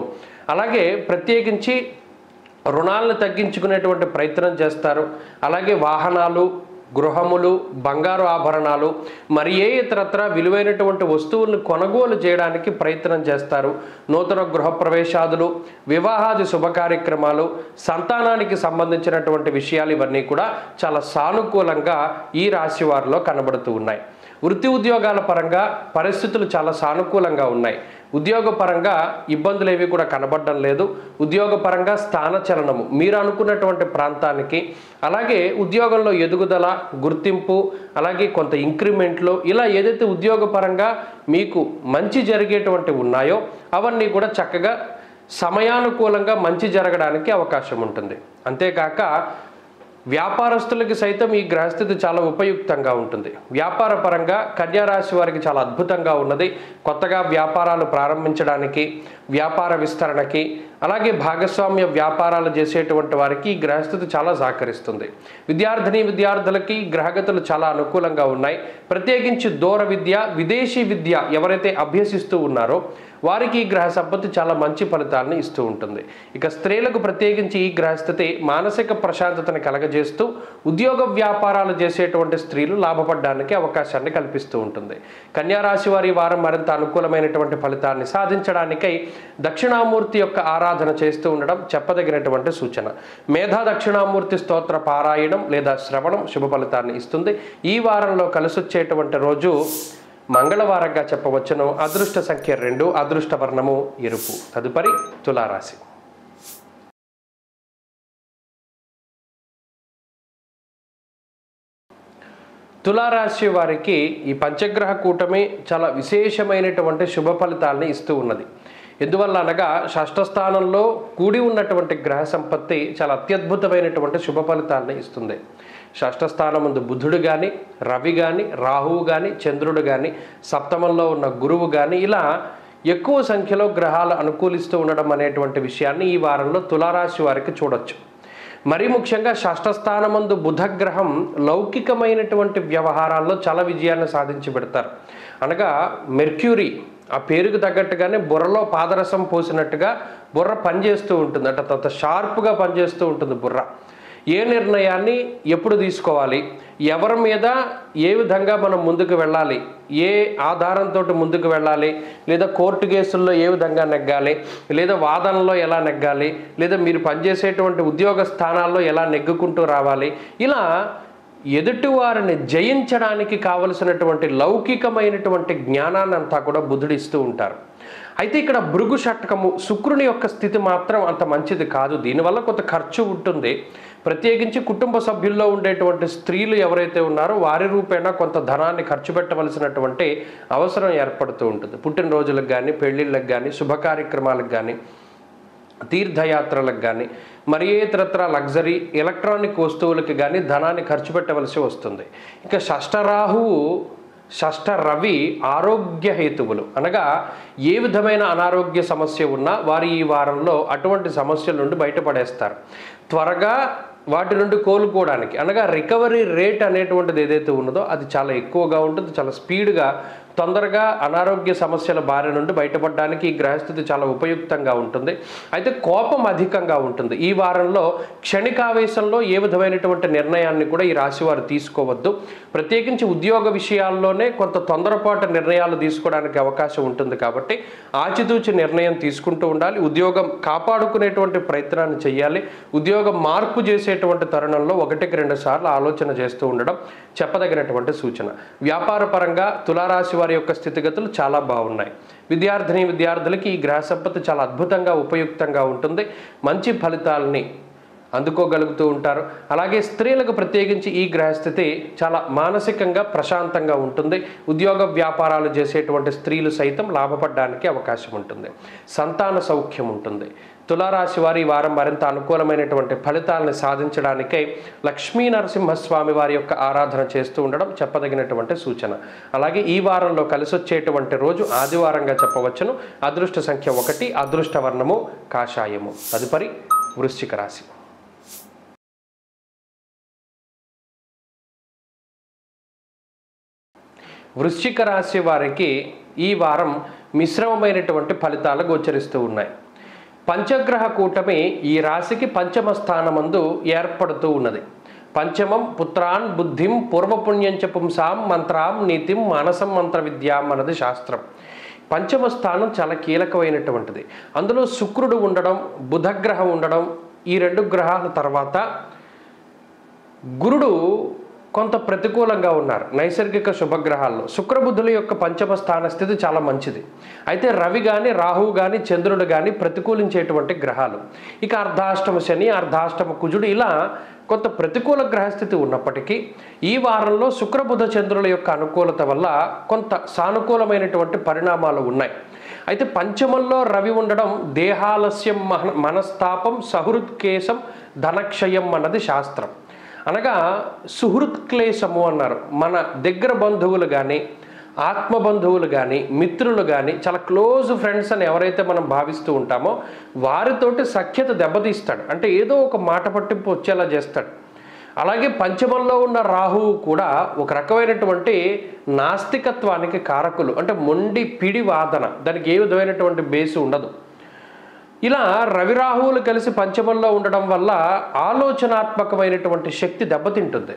అలాగే ప్రత్యేకించి రుణాలను తగ్గించుకునేటువంటి ప్రయత్నం చేస్తారు. అలాగే వాహనాలు, గృహములు, బంగారు ఆభరణాలు, మరి ఏ ఇతరత్ర విలువైనటువంటి వస్తువులను కొనుగోలు చేయడానికి ప్రయత్నం చేస్తారు. నూతన గృహప్రవేశాదులు, వివాహాది శుభ కార్యక్రమాలు, సంతానానికి సంబంధించినటువంటి విషయాలు ఇవన్నీ కూడా చాలా సానుకూలంగా ఈ రాశి వారిలో కనబడుతూ ఉన్నాయి. వృత్తి ఉద్యోగాల పరంగా పరిస్థితులు చాలా సానుకూలంగా ఉన్నాయి. ఉద్యోగపరంగా ఇబ్బందులు ఏవి కూడా కనబడడం లేదు. ఉద్యోగపరంగా స్థానచలనము మీరు అనుకున్నటువంటి ప్రాంతానికి, అలాగే ఉద్యోగంలో ఎదుగుదల, గుర్తింపు, అలాగే కొంత ఇంక్రిమెంట్లు, ఇలా ఏదైతే ఉద్యోగపరంగా మీకు మంచి జరిగేటువంటి ఉన్నాయో అవన్నీ కూడా చక్కగా సమయానుకూలంగా మంచి జరగడానికి అవకాశం ఉంటుంది. అంతేకాక వ్యాపారస్తులకి సైతం ఈ గ్రహస్థితి చాలా ఉపయుక్తంగా ఉంటుంది. వ్యాపార పరంగా కన్యా రాశి వారికి చాలా అద్భుతంగా ఉన్నది. కొత్తగా వ్యాపారాలు ప్రారంభించడానికి, వ్యాపార విస్తరణకి, అలాగే భాగస్వామ్య వ్యాపారాలు చేసేటువంటి వారికి ఈ గ్రహస్థితి చాలా సహకరిస్తుంది. విద్యార్థులకి గ్రహగతులు చాలా అనుకూలంగా ఉన్నాయి. ప్రత్యేకించి దూర విద్య, విదేశీ విద్య ఎవరైతే అభ్యసిస్తూ ఉన్నారో వారికి ఈ గ్రహ సంపత్తి చాలా మంచి ఫలితాలను ఇస్తూ ఉంటుంది. ఇక స్త్రీలకు ప్రత్యేకించి ఈ గ్రహస్థితి మానసిక ప్రశాంతతను కలగజేస్తూ ఉద్యోగ వ్యాపారాలు చేసేటువంటి స్త్రీలు లాభపడడానికి అవకాశాన్ని కల్పిస్తూ ఉంటుంది. కన్యా రాశి వారి వారం మరింత అనుకూలమైనటువంటి ఫలితాన్ని సాధించడానికై దక్షిణామూర్తి యొక్క ఆరాధన చేస్తూ ఉండడం చెప్పదగినటువంటి సూచన. మేధా దక్షిణామూర్తి స్తోత్ర పారాయణం లేదా శ్రవణం శుభ ఫలితాన్ని ఇస్తుంది. ఈ వారంలో కలిసొచ్చేటువంటి రోజు మంగళవారంగా చెప్పవచ్చును. అదృష్ట సంఖ్య 2, అదృష్ట వర్ణము ఎరుపు. తదుపరి తులారాశి. తులారాశి వారికి ఈ పంచగ్రహ కూటమి చాలా విశేషమైనటువంటి శుభ ఫలితాలని ఇస్తూ ఉన్నది. ఎందువల్ల అనగా షష్ఠ స్థానంలో కూడి ఉన్నటువంటి గ్రహ సంపత్తి చాలా అత్యద్భుతమైనటువంటి శుభ ఫలితాలని ఇస్తుంది. షష్ఠ స్థానం ముందు బుధుడు కానీ, రవి కానీ, రాహువు కానీ, చంద్రుడు కానీ, సప్తమంలో ఉన్న గురువు కానీ, ఇలా ఎక్కువ సంఖ్యలో గ్రహాలు అనుకూలిస్తూ ఉండడం అనేటువంటి విషయాన్ని ఈ వారంలో తులారాశి వారికి చూడొచ్చు. మరీ ముఖ్యంగా షష్ఠ స్థానమందు బుధగ్రహం లౌకికమైనటువంటి వ్యవహారాల్లో చాలా విజయాన్ని సాధించి పెడతారు. అనగా మెర్క్యూరీ ఆ పేరుకు తగ్గట్టుగానే బుర్రలో పాదరసం పోసినట్టుగా బుర్ర పనిచేస్తూ ఉంటుంది. అంటే అంత షార్ప్గా పనిచేస్తూ ఉంటుంది బుర్ర. ఏ నిర్ణయాన్ని ఎప్పుడు తీసుకోవాలి, ఎవరి మీద ఏ విధంగా మనం ముందుకు వెళ్ళాలి, ఏ ఆధారంతో ముందుకు వెళ్ళాలి, లేదా కోర్టు కేసుల్లో ఏ విధంగా నెగ్గాలి, లేదా వాదనలో ఎలా నెగ్గాలి, లేదా మీరు పనిచేసేటువంటి ఉద్యోగ స్థానాల్లో ఎలా నెగ్గుకుంటూ రావాలి, ఇలా ఎదుటివారిని జయించడానికి కావలసినటువంటి లౌకికమైనటువంటి జ్ఞానాన్ని అంతా కూడా బుధుడిస్తూ ఉంటారు. అయితే ఇక్కడ భృగు షట్కము శుక్రుని యొక్క స్థితి మాత్రం అంత మంచిది కాదు. దీనివల్ల కొంత ఖర్చు ఉంటుంది. ప్రత్యేకించి కుటుంబ సభ్యుల్లో ఉండేటువంటి స్త్రీలు ఎవరైతే ఉన్నారో వారి రూపేణా కొంత ధనాన్ని ఖర్చు పెట్టవలసినటువంటి అవసరం ఏర్పడుతూ ఉంటుంది. పుట్టినరోజులకు కానీ, పెళ్ళిళ్ళకి కానీ, శుభ కార్యక్రమాలకు కానీ, తీర్థయాత్రలకు కానీ, మరి ఇతరత్ర లగ్జరీ ఎలక్ట్రానిక్ వస్తువులకి కానీ ధనాన్ని ఖర్చు పెట్టవలసి వస్తుంది. ఇక షష్ఠరాహువు, షష్ఠ రవి ఆరోగ్య హేతువులు, అనగా ఏ విధమైన అనారోగ్య సమస్య ఉన్నా వారు ఈ వారంలో అటువంటి సమస్యల నుండి బయటపడేస్తారు. త్వరగా వాటి నుండి కోలుకోవడానికి, అనగా రికవరీ రేట్ అనేటువంటిది ఏదైతే ఉన్నదో అది చాలా ఎక్కువగా ఉంటుంది. చాలా స్పీడ్గా తొందరగా అనారోగ్య సమస్యల బారి నుండి బయటపడడానికి ఈ గ్రహస్థితి చాలా ఉపయుక్తంగా ఉంటుంది. అయితే కోపం అధికంగా ఉంటుంది. ఈ వారంలో క్షణికావేశంలో ఏ విధమైనటువంటి నిర్ణయాన్ని కూడా ఈ రాశి వారు తీసుకోవద్దు. ప్రత్యేకించి ఉద్యోగ విషయాల్లోనే కొంత తొందరపాటు నిర్ణయాలు తీసుకోవడానికి అవకాశం ఉంటుంది. కాబట్టి ఆచితూచి నిర్ణయం తీసుకుంటూ ఉండాలి. ఉద్యోగం కాపాడుకునేటువంటి ప్రయత్నాన్ని చేయాలి. ఉద్యోగం మార్పు చేసేటువంటి తరుణంలో 1-2 సార్లు ఆలోచన చేస్తూ ఉండడం చెప్పదగినటువంటి సూచన. వ్యాపార పరంగా తులారాశి వారి యొక్క స్థితిగతులు చాలా బాగున్నాయి. విద్యార్థులకి ఈ గ్రహ సంపత్తి చాలా అద్భుతంగా ఉపయుక్తంగా ఉంటుంది. మంచి ఫలితాలని అందుకోగలుగుతూ ఉంటారు. అలాగే స్త్రీలకు ప్రత్యేకించి ఈ గ్రహస్థితి చాలా మానసికంగా ప్రశాంతంగా ఉంటుంది. ఉద్యోగ వ్యాపారాలు చేసేటువంటి స్త్రీలు సైతం లాభపడడానికి అవకాశం ఉంటుంది. సంతాన సౌఖ్యం ఉంటుంది. తులారాశి వారి ఈ వారం మరింత అనుకూలమైనటువంటి ఫలితాలను సాధించడానికై లక్ష్మీ నరసింహస్వామి వారి యొక్క ఆరాధన చేస్తూ ఉండడం చెప్పదగినటువంటి సూచన. అలాగే ఈ వారంలో కలిసి వచ్చేటువంటి రోజు ఆదివారంగా చెప్పవచ్చును. అదృష్ట సంఖ్య 1, అదృష్ట వర్ణము కాషాయము. తదుపరి వృశ్చిక రాశి. వృశ్చిక రాశి వారికి ఈ వారం మిశ్రమమైనటువంటి ఫలితాలు గోచరిస్తూ ఉన్నాయి. పంచగ్రహ కూటమి ఈ రాశికి పంచమ స్థానమందు ఏర్పడుతూ ఉన్నది. పంచమం పుత్రాన్ బుద్ధిం పూర్వపుణ్యంచ పుంసాం మంత్రాం నీతిం మానసం మంత్ర విద్యాం అన్నది శాస్త్రం. పంచమ స్థానం చాలా కీలకమైనటువంటిది. అందులో శుక్రుడు ఉండడం, బుధగ్రహం ఉండడం, ఈ 2 గ్రహాల తర్వాత గురుడు కొంత ప్రతికూలంగా ఉన్నారు. నైసర్గిక శుభగ్రహాల్లో శుక్రబుద్ధుల యొక్క పంచమ స్థాన స్థితి చాలా మంచిది. అయితే రవి కానీ, రాహువు కానీ, చంద్రుడు కానీ ప్రతికూలించేటువంటి గ్రహాలు. ఇక అర్ధాష్టమ శని, అర్ధాష్టమ కుజుడు ఇలా కొంత ప్రతికూల గ్రహస్థితి ఉన్నప్పటికీ ఈ వారంలో శుక్రబుధ చంద్రుల యొక్క అనుకూలత వల్ల కొంత సానుకూలమైనటువంటి పరిణామాలు ఉన్నాయి. అయితే పంచమంలో రవి ఉండడం దేహాలస్యం, మనస్తాపం, సహృత్కేశం, ధనక్షయం అన్నది శాస్త్రం. అనగా సుహృత్క్లేశము అన్నారు. మన దగ్గర బంధువులు కానీ, ఆత్మబంధువులు కానీ, మిత్రులు కానీ, చాలా క్లోజ్ ఫ్రెండ్స్ అని ఎవరైతే మనం భావిస్తూ ఉంటామో వారితోటి సఖ్యత దెబ్బతీస్తాడు. అంటే ఏదో ఒక మాట పట్టింపు వచ్చేలా చేస్తాడు. అలాగే పంచమంలో ఉన్న రాహువు కూడా ఒక రకమైనటువంటి నాస్తికత్వానికి కారకులు. అంటే మొండి పిడి వాదన, దానికి ఏ విధమైనటువంటి బేసు ఉండదు. ఇలా రవిరాహువులు కలిసి పంచమంలో ఉండడం వల్ల ఆలోచనాత్మకమైనటువంటి శక్తి దెబ్బతింటుంది.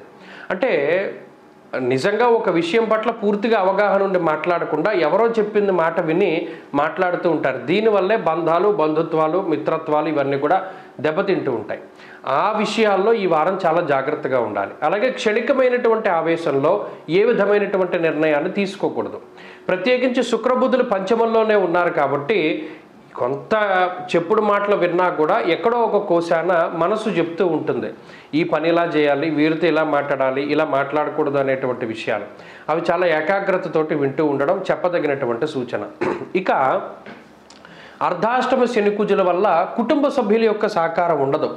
అంటే నిజంగా ఒక విషయం పట్ల పూర్తిగా అవగాహన ఉండి మాట్లాడకుండా ఎవరో చెప్పింది మాట విని మాట్లాడుతూ ఉంటారు. దీనివల్లే బంధాలు, బంధుత్వాలు, మిత్రత్వాలు ఇవన్నీ కూడా దెబ్బతింటూ ఉంటాయి. ఆ విషయాల్లో ఈ వారం చాలా జాగ్రత్తగా ఉండాలి. అలాగే క్షణికమైనటువంటి ఆవేశంలో ఏ విధమైనటువంటి నిర్ణయాన్ని తీసుకోకూడదు. ప్రత్యేకించి శుక్రబుధులు పంచమంలోనే ఉన్నారు కాబట్టి కొంత చెప్పుడు మాటలు విన్నా కూడా ఎక్కడో ఒక కోశాన మనసు చెప్తూ ఉంటుంది, ఈ పని ఇలా చేయాలి, వీరితో ఇలా మాట్లాడాలి, ఇలా మాట్లాడకూడదు అనేటువంటి విషయాలు. అవి చాలా ఏకాగ్రతతోటి వింటూ ఉండడం చెప్పదగినటువంటి సూచన. ఇక అర్ధాష్టమ శని కుజుల వల్ల కుటుంబ సభ్యుల యొక్క సహకారం ఉండదు.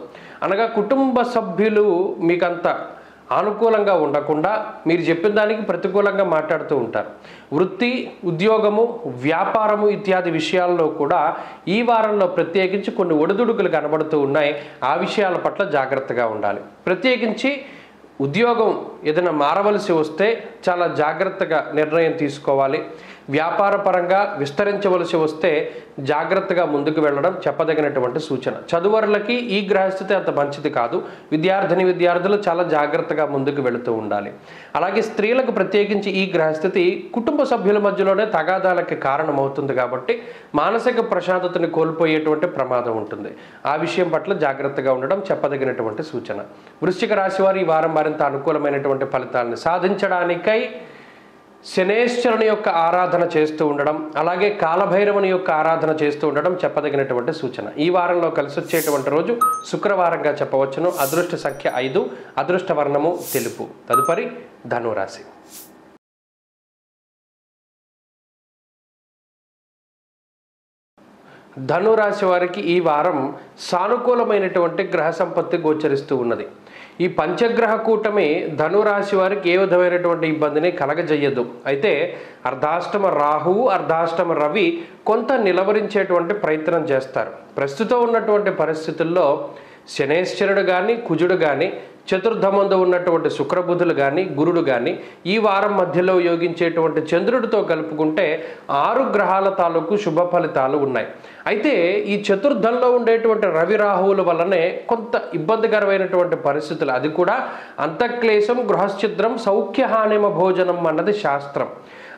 అనగా కుటుంబ సభ్యులు మీకంత అనుకూలంగా ఉండకుండా మీరు చెప్పిన దానికి ప్రతికూలంగా మాట్లాడుతూ ఉంటారు. వృత్తి, ఉద్యోగము, వ్యాపారము ఇత్యాది విషయాల్లో కూడా ఈ వారంలో ప్రత్యేకించి కొన్ని ఒడిదుడుకులు కనబడుతూ ఉన్నాయి. ఆ విషయాల పట్ల జాగ్రత్తగా ఉండాలి. ప్రత్యేకించి ఉద్యోగం ఏదైనా మారవలసి వస్తే చాలా జాగ్రత్తగా నిర్ణయం తీసుకోవాలి. వ్యాపార పరంగా విస్తరించవలసి వస్తే జాగ్రత్తగా ముందుకు వెళ్ళడం చెప్పదగినటువంటి సూచన. చదువరులకి ఈ గ్రహస్థితి అంత మంచిది కాదు. విద్యార్థులు చాలా జాగ్రత్తగా ముందుకు వెళుతూ ఉండాలి. అలాగే స్త్రీలకు ప్రత్యేకించి ఈ గ్రహస్థితి కుటుంబ సభ్యుల మధ్యలోనే తగాదాలకి కారణమవుతుంది కాబట్టి మానసిక ప్రశాంతతని కోల్పోయేటువంటి ప్రమాదం ఉంటుంది. ఆ విషయం పట్ల జాగ్రత్తగా ఉండడం చెప్పదగినటువంటి సూచన. వృశ్చిక రాశి వారు ఈ వారం మరింత అనుకూలమైనటువంటి ఫలితాలను సాధించడానికై శనేశ్వరుని యొక్క ఆరాధన చేస్తూ ఉండడం, అలాగే కాలభైరవుని యొక్క ఆరాధన చేస్తూ ఉండడం చెప్పదగినటువంటి సూచన. ఈ వారంలో కలిసి వచ్చేటువంటి రోజు శుక్రవారంగా చెప్పవచ్చును. అదృష్ట సంఖ్య 5, అదృష్ట వర్ణము తెలుపు. తదుపరి ధనురాశి. ధనురాశి వారికి ఈ వారం సానుకూలమైనటువంటి గ్రహ సంపత్తి గోచరిస్తూ ఉన్నది. ఈ పంచగ్రహ కూటమి ధనురాశి వారికి ఏ విధమైనటువంటి ఇబ్బందిని కలగజేయదు. అయితే అర్ధాష్టమ రాహువు, అర్ధాష్టమ రవి కొంత నిలవరించేటువంటి ప్రయత్నం చేస్తారు. ప్రస్తుతం ఉన్నటువంటి పరిస్థితుల్లో శనేశ్వరుడు కానీ, కుజుడు కానీ, చతుర్థమందు ఉన్నటువంటి శుక్రబుధులు కానీ, గురుడు కానీ, ఈ వారం మధ్యలో యోగించేటువంటి చంద్రుడితో కలుపుకుంటే 6 గ్రహాల తాలూకు శుభ ఫలితాలు ఉన్నాయి. అయితే ఈ చతుర్థంలో ఉండేటువంటి రవి రాహువుల వల్లనే కొంత ఇబ్బందికరమైనటువంటి పరిస్థితులు, అది కూడా అంతఃక్లేశం, గృహశ్చిద్రం, సౌఖ్యహానిమ భోజనం అన్నది శాస్త్రం.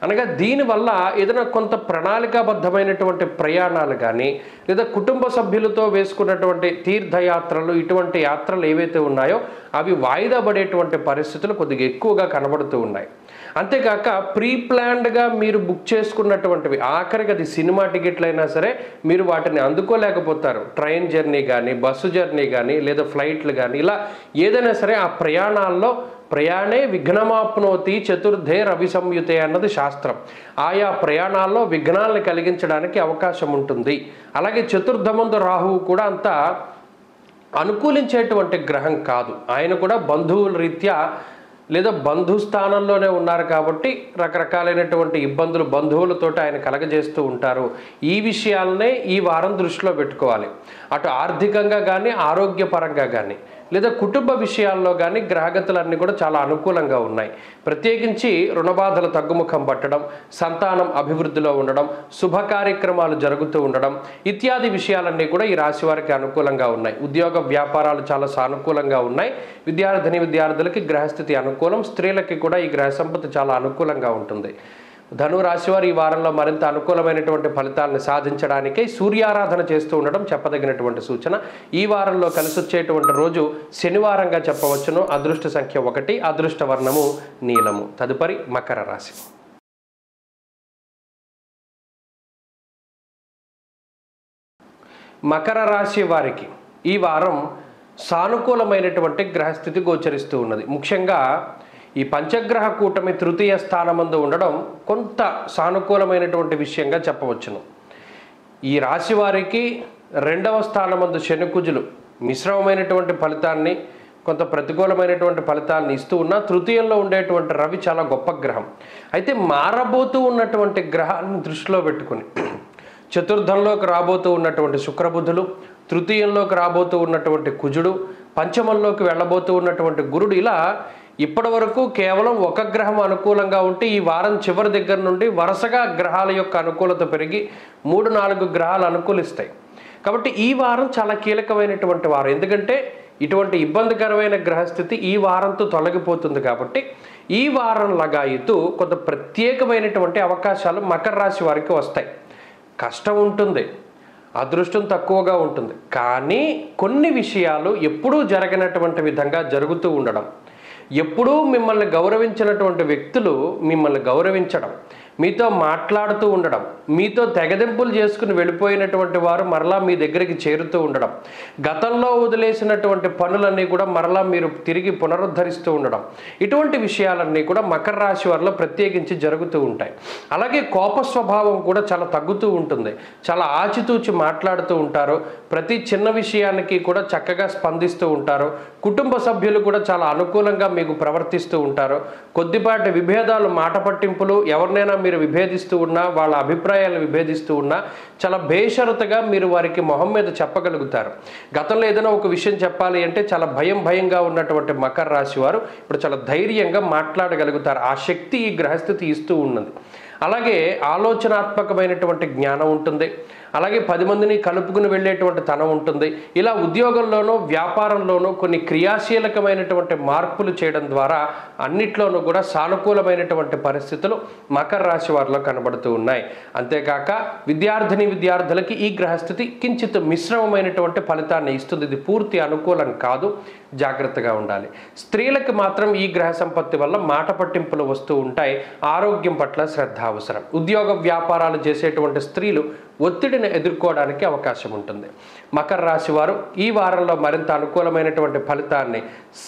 అనగా దీనివల్ల ఏదైనా కొంత ప్రణాళికాబద్ధమైనటువంటి ప్రయాణాలు కానీ, లేదా కుటుంబ సభ్యులతో వేసుకున్నటువంటి తీర్థయాత్రలు, ఇటువంటి యాత్రలు ఏవైతే ఉన్నాయో అవి వాయిదా పడేటువంటి పరిస్థితులు కొద్దిగా ఎక్కువగా కనబడుతూ ఉన్నాయి. అంతేకాక ప్రీ ప్లాన్డ్గా మీరు బుక్ చేసుకున్నటువంటివి, ఆఖరికి అది సినిమా టికెట్లు అయినా సరే మీరు వాటిని అందుకోలేకపోతారు. ట్రైన్ జర్నీ కానీ, బస్సు జర్నీ కానీ, లేదా ఫ్లైట్లు కానీ, ఇలా ఏదైనా సరే ఆ ప్రయాణాల్లో ప్రయాణే విఘ్నమాప్నోతి చతుర్థే రవి సంయుతే అన్నది శాస్త్రం. ఆయా ప్రయాణాల్లో విఘ్నాలను కలిగించడానికి అవకాశం ఉంటుంది. అలాగే చతుర్థమందు రాహువు కూడా అంత అనుకూలించేటువంటి గ్రహం కాదు. ఆయన కూడా బంధువుల రీత్యా లేదా బంధుస్థానంలోనే ఉన్నారు కాబట్టి రకరకాలైనటువంటి ఇబ్బందులు బంధువులతోటి ఆయన కలగజేస్తూ ఉంటారు. ఈ విషయాలనే ఈ వారం దృష్టిలో పెట్టుకోవాలి. అటు ఆర్థికంగా కానీ ఆరోగ్యపరంగా కానీ లేదా కుటుంబ విషయాల్లో కానీ గ్రహగతులన్నీ కూడా చాలా అనుకూలంగా ఉన్నాయి. ప్రత్యేకించి రుణబాధలు తగ్గుముఖం పట్టడం, సంతానం అభివృద్ధిలో ఉండడం, శుభ కార్యక్రమాలు జరుగుతూ ఉండడం ఇత్యాది విషయాలన్నీ కూడా ఈ రాశి వారికి అనుకూలంగా ఉన్నాయి. ఉద్యోగ వ్యాపారాలు చాలా సానుకూలంగా ఉన్నాయి. విద్యార్థులకి గ్రహస్థితి అనుకూలం. స్త్రీలకి కూడా ఈ గ్రహ సంపత్తి చాలా అనుకూలంగా ఉంటుంది. ధను రాశి వారు ఈ వారంలో మరింత అనుకూలమైనటువంటి ఫలితాలను సాధించడానికై సూర్యారాధన చేస్తూ ఉండడం చెప్పదగినటువంటి సూచన. ఈ వారంలో కలిసి వచ్చేటువంటి రోజు శనివారంగా చెప్పవచ్చును. అదృష్ట సంఖ్య 1, అదృష్ట వర్ణము నీలము. తదుపరి మకర రాశి. మకర రాశి వారికి ఈ వారం సానుకూలమైనటువంటి గ్రహస్థితి గోచరిస్తూ ఉన్నది. ముఖ్యంగా ఈ పంచగ్రహ కూటమి తృతీయ స్థానమందు ఉండడం కొంత సానుకూలమైనటువంటి విషయంగా చెప్పవచ్చును. ఈ రాశి వారికి 2వ స్థానమందు శనికుజులు మిశ్రమమైనటువంటి ఫలితాన్ని, కొంత ప్రతికూలమైనటువంటి ఫలితాన్ని ఇస్తూ ఉన్నా తృతీయంలో ఉండేటువంటి రవి చాలా గొప్ప గ్రహం. అయితే మారబోతూ ఉన్నటువంటి గ్రహాన్ని దృష్టిలో పెట్టుకుని చతుర్థంలోకి రాబోతూ ఉన్నటువంటి శుక్రబుధులు, తృతీయంలోకి రాబోతూ ఉన్నటువంటి కుజుడు, పంచమంలోకి వెళ్ళబోతూ ఉన్నటువంటి గురుడు, ఇలా ఇప్పటి వరకు కేవలం ఒక గ్రహం అనుకూలంగా ఉంటే ఈ వారం చివరి దగ్గర నుండి వరుసగా గ్రహాల యొక్క అనుకూలత పెరిగి 3-4 గ్రహాలు అనుకూలిస్తాయి. కాబట్టి ఈ వారం చాలా కీలకమైనటువంటి వారం. ఎందుకంటే ఇటువంటి ఇబ్బందికరమైన గ్రహస్థితి ఈ వారంతో తొలగిపోతుంది. కాబట్టి ఈ వారం లగాయితూ కొంత ప్రత్యేకమైనటువంటి అవకాశాలు మకర రాశి వారికి వస్తాయి. కష్టం ఉంటుంది, అదృష్టం తక్కువగా ఉంటుంది, కానీ కొన్ని విషయాలు ఎప్పుడూ జరగనటువంటి విధంగా జరుగుతూ ఉండడం, ఎప్పుడూ మిమ్మల్ని గౌరవించినటువంటి వ్యక్తులు మిమ్మల్ని గౌరవించడం, మీతో మాట్లాడుతూ ఉండడం, మీతో తెగదెంపులు చేసుకుని వెళ్ళిపోయినటువంటి వారు మరలా మీ దగ్గరికి చేరుతూ ఉండడం, గతంలో వదిలేసినటువంటి పనులన్నీ కూడా మరలా మీరు తిరిగి పునరుద్ధరిస్తూ ఉండడం, ఇటువంటి విషయాలన్నీ కూడా మకర రాశి వారిలో ప్రత్యేకించి జరుగుతూ ఉంటాయి. అలాగే కోప స్వభావం కూడా చాలా తగ్గుతూ ఉంటుంది. చాలా ఆచితూచి మాట్లాడుతూ ఉంటారు. ప్రతి చిన్న విషయానికి కూడా చక్కగా స్పందిస్తూ ఉంటారు. కుటుంబ సభ్యులు కూడా చాలా అనుకూలంగా మీకు ప్రవర్తిస్తూ ఉంటారు. కొద్దిపాటి విభేదాలు, మాట పట్టింపులు, ఎవరినైనా మీరు విభేదిస్తూ ఉన్నా, వాళ్ళ అభిప్రాయాలను విభేదిస్తూ ఉన్నా చాలా బేషరతుగా మీరు వారికి మొహం మీద చెప్పగలుగుతారు. గతంలో ఏదైనా ఒక విషయం చెప్పాలి అంటే చాలా భయంగా ఉన్నటువంటి మకర రాశి వారు ఇప్పుడు చాలా ధైర్యంగా మాట్లాడగలుగుతారు. ఆ శక్తి ఈ గ్రహస్థితి ఇస్తూ ఉన్నది. అలాగే ఆలోచనాత్మకమైనటువంటి జ్ఞానం ఉంటుంది. అలాగే 10 మందిని కలుపుకుని వెళ్ళేటువంటి తనం ఉంటుంది. ఇలా ఉద్యోగంలోనూ వ్యాపారంలోనూ కొన్ని క్రియాశీలకమైనటువంటి మార్పులు చేయడం ద్వారా అన్నిట్లోనూ కూడా సానుకూలమైనటువంటి పరిస్థితులు మకర రాశి వారిలో కనబడుతూ ఉన్నాయి. అంతేకాక విద్యార్థులకి ఈ గ్రహస్థితి కించిత్ మిశ్రమమైనటువంటి ఫలితాన్ని ఇస్తుంది. ఇది పూర్తి అనుకూలం కాదు, జాగ్రత్తగా ఉండాలి. స్త్రీలకు మాత్రం ఈ గ్రహ సంపత్తి వల్ల మాట పట్టింపులు వస్తూ ఉంటాయి. ఆరోగ్యం పట్ల శ్రద్ధ అవసరం. ఉద్యోగ వ్యాపారాలు చేసేటువంటి స్త్రీలు ఒత్తిడిని ఎదుర్కోవడానికి అవకాశం ఉంటుంది. మకర రాశి వారు ఈ వారంలో మరింత అనుకూలమైనటువంటి ఫలితాన్ని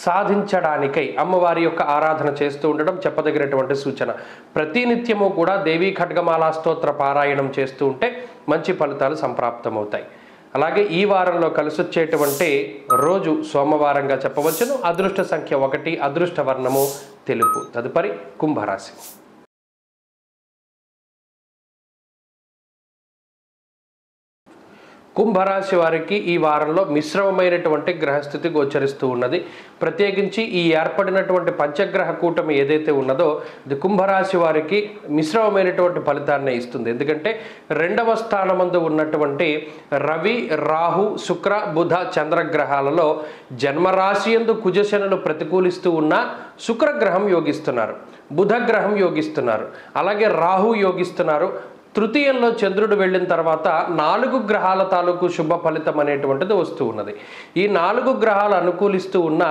సాధించడానికై అమ్మవారి యొక్క ఆరాధన చేస్తూ ఉండడం చెప్పదగినటువంటి సూచన. ప్రతినిత్యము కూడా దేవీ ఖడ్గమాలా స్తోత్ర పారాయణం చేస్తూ ఉంటే మంచి ఫలితాలు సంప్రాప్తమవుతాయి. అలాగే ఈ వారంలో కలిసొచ్చేటువంటి రోజు సోమవారంగా చెప్పవచ్చును. అదృష్ట సంఖ్య 1, అదృష్ట వర్ణము తెలుపు. తదుపరి కుంభరాశి. కుంభరాశి వారికి ఈ వారంలో మిశ్రమమైనటువంటి గ్రహస్థితి గోచరిస్తూ ఉన్నది. ప్రత్యేకించి ఈ ఏర్పడినటువంటి పంచగ్రహ కూటమి ఏదైతే ఉన్నదో ఇది కుంభరాశి వారికి మిశ్రమమైనటువంటి ఫలితాన్ని ఇస్తుంది. ఎందుకంటే 2వ స్థానమందు ఉన్నటువంటి రవి, రాహు, శుక్ర, బుధ, చంద్రగ్రహాలలో జన్మరాశి యందు కుజశనులు ప్రతికూలిస్తూ ఉన్న శుక్రగ్రహం యోగిస్తున్నారు, బుధగ్రహం యోగిస్తున్నారు, అలాగే రాహు యోగిస్తున్నారు, తృతీయంలో చంద్రుడు వెళ్ళిన తర్వాత 4 గ్రహాల తాలూకు శుభ ఫలితం అనేటువంటిది వస్తూ ఉన్నది. ఈ 4 గ్రహాలు అనుకూలిస్తూ ఉన్న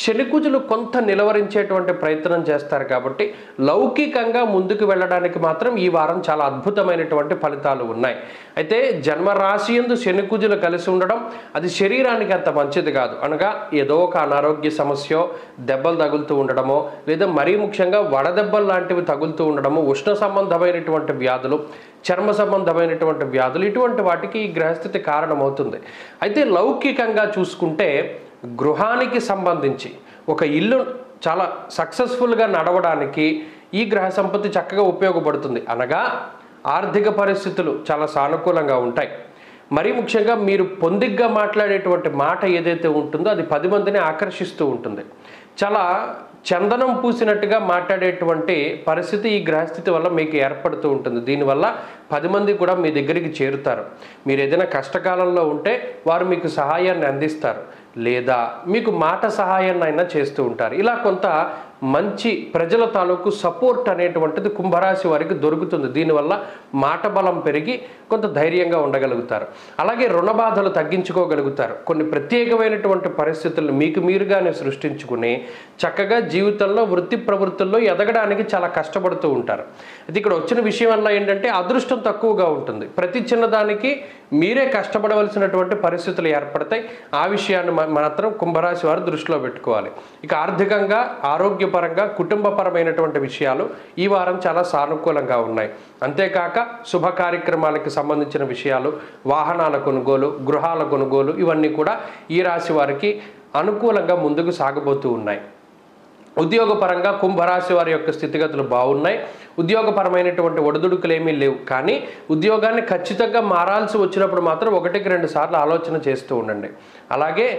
శనికుజులు కొంత నిలవరించేటువంటి ప్రయత్నం చేస్తారు కాబట్టి లౌకికంగా ముందుకు వెళ్ళడానికి మాత్రం ఈ వారం చాలా అద్భుతమైనటువంటి ఫలితాలు ఉన్నాయి. అయితే జన్మరాశి యందు శనికుజులు కలిసి ఉండడం అది శరీరానికి అంత మంచిది కాదు. అనగా ఏదో ఒక అనారోగ్య సమస్య, దెబ్బలు తగులుతూ ఉండడమో, లేదా మరీ ముఖ్యంగా వడదెబ్బలు లాంటివి తగులుతూ ఉండడము, ఉష్ణ సంబంధమైనటువంటి వ్యాధులు, చర్మ సంబంధమైనటువంటి వ్యాధులు, ఇటువంటి వాటికి ఈ గ్రహస్థితి కారణమవుతుంది. అయితే లౌకికంగా చూసుకుంటే గృహానికి సంబంధించి ఒక ఇల్లు చాలా సక్సెస్ఫుల్గా నడవడానికి ఈ గ్రహ సంపత్తి చక్కగా ఉపయోగపడుతుంది. అనగా ఆర్థిక పరిస్థితులు చాలా సానుకూలంగా ఉంటాయి. మరీ ముఖ్యంగా మీరు పొందిగ్గా మాట్లాడేటువంటి మాట ఏదైతే ఉంటుందో అది 10 మందిని ఆకర్షిస్తూ ఉంటుంది. చాలా చందనం పూసినట్టుగా మాట్లాడేటువంటి పరిస్థితి ఈ గ్రహస్థితి వల్ల మీకు ఏర్పడుతూ ఉంటుంది. దీనివల్ల 10 మంది కూడా మీ దగ్గరికి చేరుతారు. మీరు ఏదైనా కష్టకాలంలో ఉంటే వారు మీకు సహాయాన్ని అందిస్తారు, లేదా మీకు మాట సహాయాన్ని అయినా చేస్తూ ఉంటారు. ఇలా కొంత మంచి ప్రజల తాలూకు సపోర్ట్ అనేటువంటిది కుంభరాశి వారికి దొరుకుతుంది. దీనివల్ల మాట బలం పెరిగి కొంత ధైర్యంగా ఉండగలుగుతారు. అలాగే రుణ బాధలు తగ్గించుకోగలుగుతారు. కొన్ని ప్రత్యేకమైనటువంటి పరిస్థితులను మీకు మీరుగానే సృష్టించుకుని చక్కగా జీవితంలో వృత్తి ప్రవృత్తుల్లో ఎదగడానికి చాలా కష్టపడుతూ ఉంటారు. అయితే ఇక్కడ వచ్చిన విషయం వల్ల ఏంటంటే అదృష్టం తక్కువగా ఉంటుంది. ప్రతి చిన్నదానికి మీరే కష్టపడవలసినటువంటి పరిస్థితులు ఏర్పడతాయి. ఆ విషయాన్ని మాత్రం కుంభరాశి వారు దృష్టిలో పెట్టుకోవాలి. ఇక ఆర్థికంగా, ఆరోగ్యపరంగా, కుటుంబపరమైనటువంటి విషయాలు ఈ వారం చాలా సానుకూలంగా ఉన్నాయి. అంతేకాక శుభ కార్యక్రమాలకు సంబంధించిన విషయాలు, వాహనాల కొనుగోలు, గృహాల కొనుగోలు, ఇవన్నీ కూడా ఈ రాశి వారికి అనుకూలంగా ముందుకు సాగబోతూ ఉన్నాయి. ఉద్యోగపరంగా కుంభరాశి వారి యొక్క స్థితిగతులు బాగున్నాయి. ఉద్యోగపరమైనటువంటి ఒడిదుడుకులు ఏమీ లేవు. కానీ ఉద్యోగాన్ని ఖచ్చితంగా మారాల్సి వచ్చినప్పుడు మాత్రం 1-2 సార్లు ఆలోచన చేస్తూ ఉండండి. అలాగే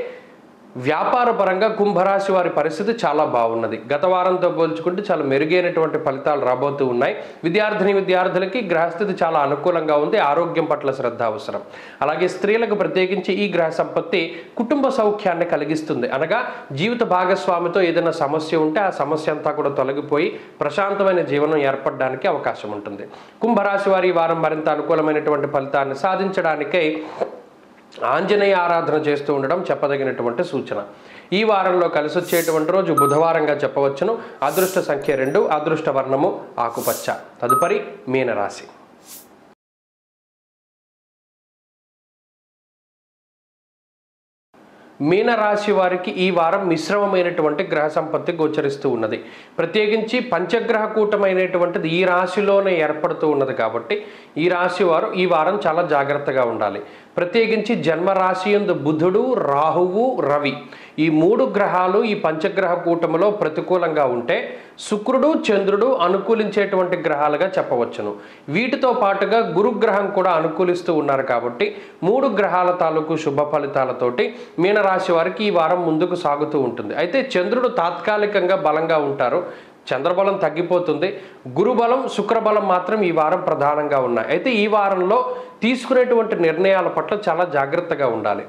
వ్యాపార పరంగా కుంభరాశి వారి పరిస్థితి చాలా బాగున్నది. గత వారంతో పోల్చుకుంటే చాలా మెరుగైనటువంటి ఫలితాలు రాబోతూ ఉన్నాయి. విద్యార్థులకి గ్రహస్థితి చాలా అనుకూలంగా ఉంది. ఆరోగ్యం పట్ల శ్రద్ధ అవసరం. అలాగే స్త్రీలకు ప్రత్యేకించి ఈ గ్రహ సంపత్తి కుటుంబ సౌఖ్యాన్ని కలిగిస్తుంది. అనగా జీవిత భాగస్వామితో ఏదైనా సమస్య ఉంటే ఆ సమస్య అంతా కూడా తొలగిపోయి ప్రశాంతమైన జీవనం ఏర్పడడానికి అవకాశం ఉంటుంది. కుంభరాశి వారి ఈ వారం మరింత అనుకూలమైనటువంటి ఫలితాన్ని సాధించడానికై ఆంజనేయ ఆరాధన చేస్తూ ఉండడం చెప్పదగినటువంటి సూచన. ఈ వారంలో కలిసి వచ్చేటువంటి రోజు బుధవారంగా చెప్పవచ్చును. అదృష్ట సంఖ్య 2, అదృష్ట వర్ణము ఆకుపచ్చ. తదుపరి మీనరాశి. మీనరాశి వారికి ఈ వారం మిశ్రమమైనటువంటి గ్రహ సంపత్తి గోచరిస్తూ ఉన్నది. ప్రత్యేకించి పంచగ్రహ కూటమైనటువంటిది ఈ రాశిలోనే ఏర్పడుతూ ఉన్నది కాబట్టి ఈ రాశి వారు ఈ వారం చాలా జాగ్రత్తగా ఉండాలి. ప్రత్యేకించి జన్మరాశి యందు బుధుడు, రాహువు, రవి ఈ 3 గ్రహాలు ఈ పంచగ్రహ కూటమిలో ప్రతికూలంగా ఉంటే శుక్రుడు, చంద్రుడు అనుకూలించేటువంటి గ్రహాలుగా చెప్పవచ్చును. వీటితో పాటుగా గురుగ్రహం కూడా అనుకూలిస్తూ ఉన్నారు కాబట్టి 3 గ్రహాల తాలూకు శుభ ఫలితాలతోటి మీనరాశి వారికి ఈ వారం ముందుకు సాగుతూ ఉంటుంది. అయితే చంద్రుడు తాత్కాలికంగా బలంగా ఉంటారు. చంద్రబలం తగ్గిపోతుంది. గురుబలం, శుక్రబలం మాత్రం ఈ వారం ప్రధానంగా ఉన్నాయి. అయితే ఈ వారంలో తీసుకునేటువంటి నిర్ణయాల పట్ల చాలా జాగ్రత్తగా ఉండాలి.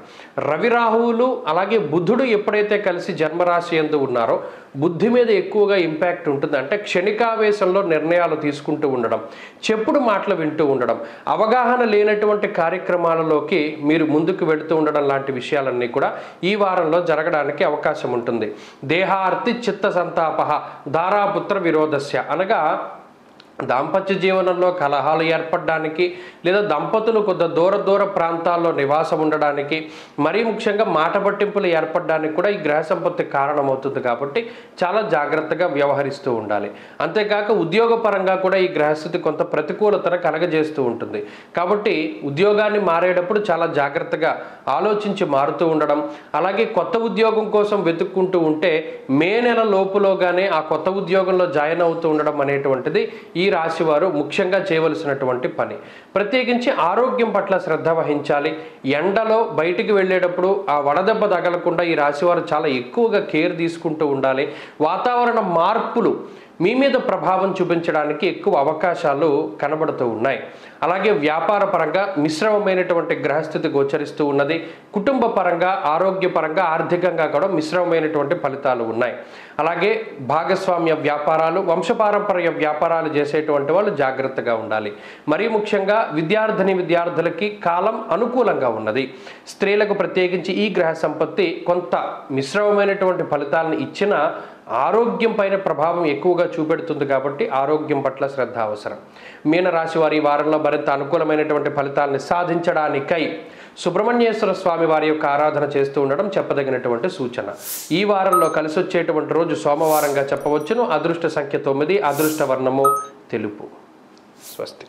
రవి, రాహువులు అలాగే బుధుడు ఎప్పుడైతే కలిసి జన్మరాశి యందు ఉన్నారో బుద్ధి మీద ఎక్కువగా ఇంపాక్ట్ ఉంటుంది. అంటే క్షణికావేశంలో నిర్ణయాలు తీసుకుంటూ ఉండడం, చెప్పుడు మాటలు వింటూ ఉండడం, అవగాహన లేనటువంటి కార్యక్రమాలలోకి మీరు ముందుకు వెళుతూ ఉండడం లాంటి విషయాలన్నీ కూడా ఈ వారంలో జరగడానికి అవకాశం ఉంటుంది. దేహార్తి చిత్త సంతాప ధారాపుత్ర విరోధస్య అనగా దాంపత్య జీవనంలో కలహాలు ఏర్పడడానికి, లేదా దంపతులు కొద్ది దూర ప్రాంతాల్లో నివాసం ఉండడానికి, మరీ ముఖ్యంగా మాట పట్టింపులు ఏర్పడడానికి కూడా ఈ గ్రహ సంపత్తి కారణమవుతుంది. కాబట్టి చాలా జాగ్రత్తగా వ్యవహరిస్తూ ఉండాలి. అంతేకాక ఉద్యోగపరంగా కూడా ఈ గ్రహస్థితి కొంత ప్రతికూలతను కలగజేస్తూ ఉంటుంది. కాబట్టి ఉద్యోగాన్ని మారేటప్పుడు చాలా జాగ్రత్తగా ఆలోచించి మారుతూ ఉండడం, అలాగే కొత్త ఉద్యోగం కోసం వెతుక్కుంటూ ఉంటే మే నెల లోపులోగానే ఆ కొత్త ఉద్యోగంలో జాయిన్ అవుతూ ఉండడం అనేటువంటిది ఈ రాశి వారు ముఖ్యంగా చేయవలసినటువంటి పని. ప్రత్యేకించి ఆరోగ్యం పట్ల శ్రద్ధ వహించాలి. ఎండలో బయటికి వెళ్ళేటప్పుడు ఆ వడదెబ్బ తగలకుండా ఈ రాశి వారు చాలా ఎక్కువగా కేర్ తీసుకుంటూ ఉండాలి. వాతావరణ మార్పులు మీ మీద ప్రభావం చూపించడానికి ఎక్కువ అవకాశాలు కనబడుతూ ఉన్నాయి. అలాగే వ్యాపార పరంగా మిశ్రమమైనటువంటి గ్రహస్థితి గోచరిస్తూ ఉన్నది. కుటుంబ పరంగా, ఆరోగ్యపరంగా, ఆర్థికంగా కూడా మిశ్రమమైనటువంటి ఫలితాలు ఉన్నాయి. అలాగే భాగస్వామ్య వ్యాపారాలు, వంశపారంపర్య వ్యాపారాలు చేసేటువంటి వాళ్ళు జాగ్రత్తగా ఉండాలి. మరీ ముఖ్యంగా విద్యార్థులకి కాలం అనుకూలంగా ఉన్నది. స్త్రీలకు ప్రత్యేకించి ఈ గ్రహ సంపత్తి కొంత మిశ్రమమైనటువంటి ఫలితాలను ఇచ్చిన ఆరోగ్యం పైన ప్రభావం ఎక్కువగా చూపెడుతుంది కాబట్టి ఆరోగ్యం పట్ల శ్రద్ధ అవసరం. మీనరాశి వారి ఈ వారంలో మరింత అనుకూలమైనటువంటి ఫలితాలను సాధించడానికై సుబ్రహ్మణ్యేశ్వర స్వామి వారి యొక్క ఆరాధన చేస్తూ ఉండడం చెప్పదగినటువంటి సూచన. ఈ వారంలో కలిసి వచ్చేటువంటి రోజు సోమవారంగా చెప్పవచ్చును. అదృష్ట సంఖ్య 9, అదృష్ట వర్ణము తెలుపు. స్వస్తి.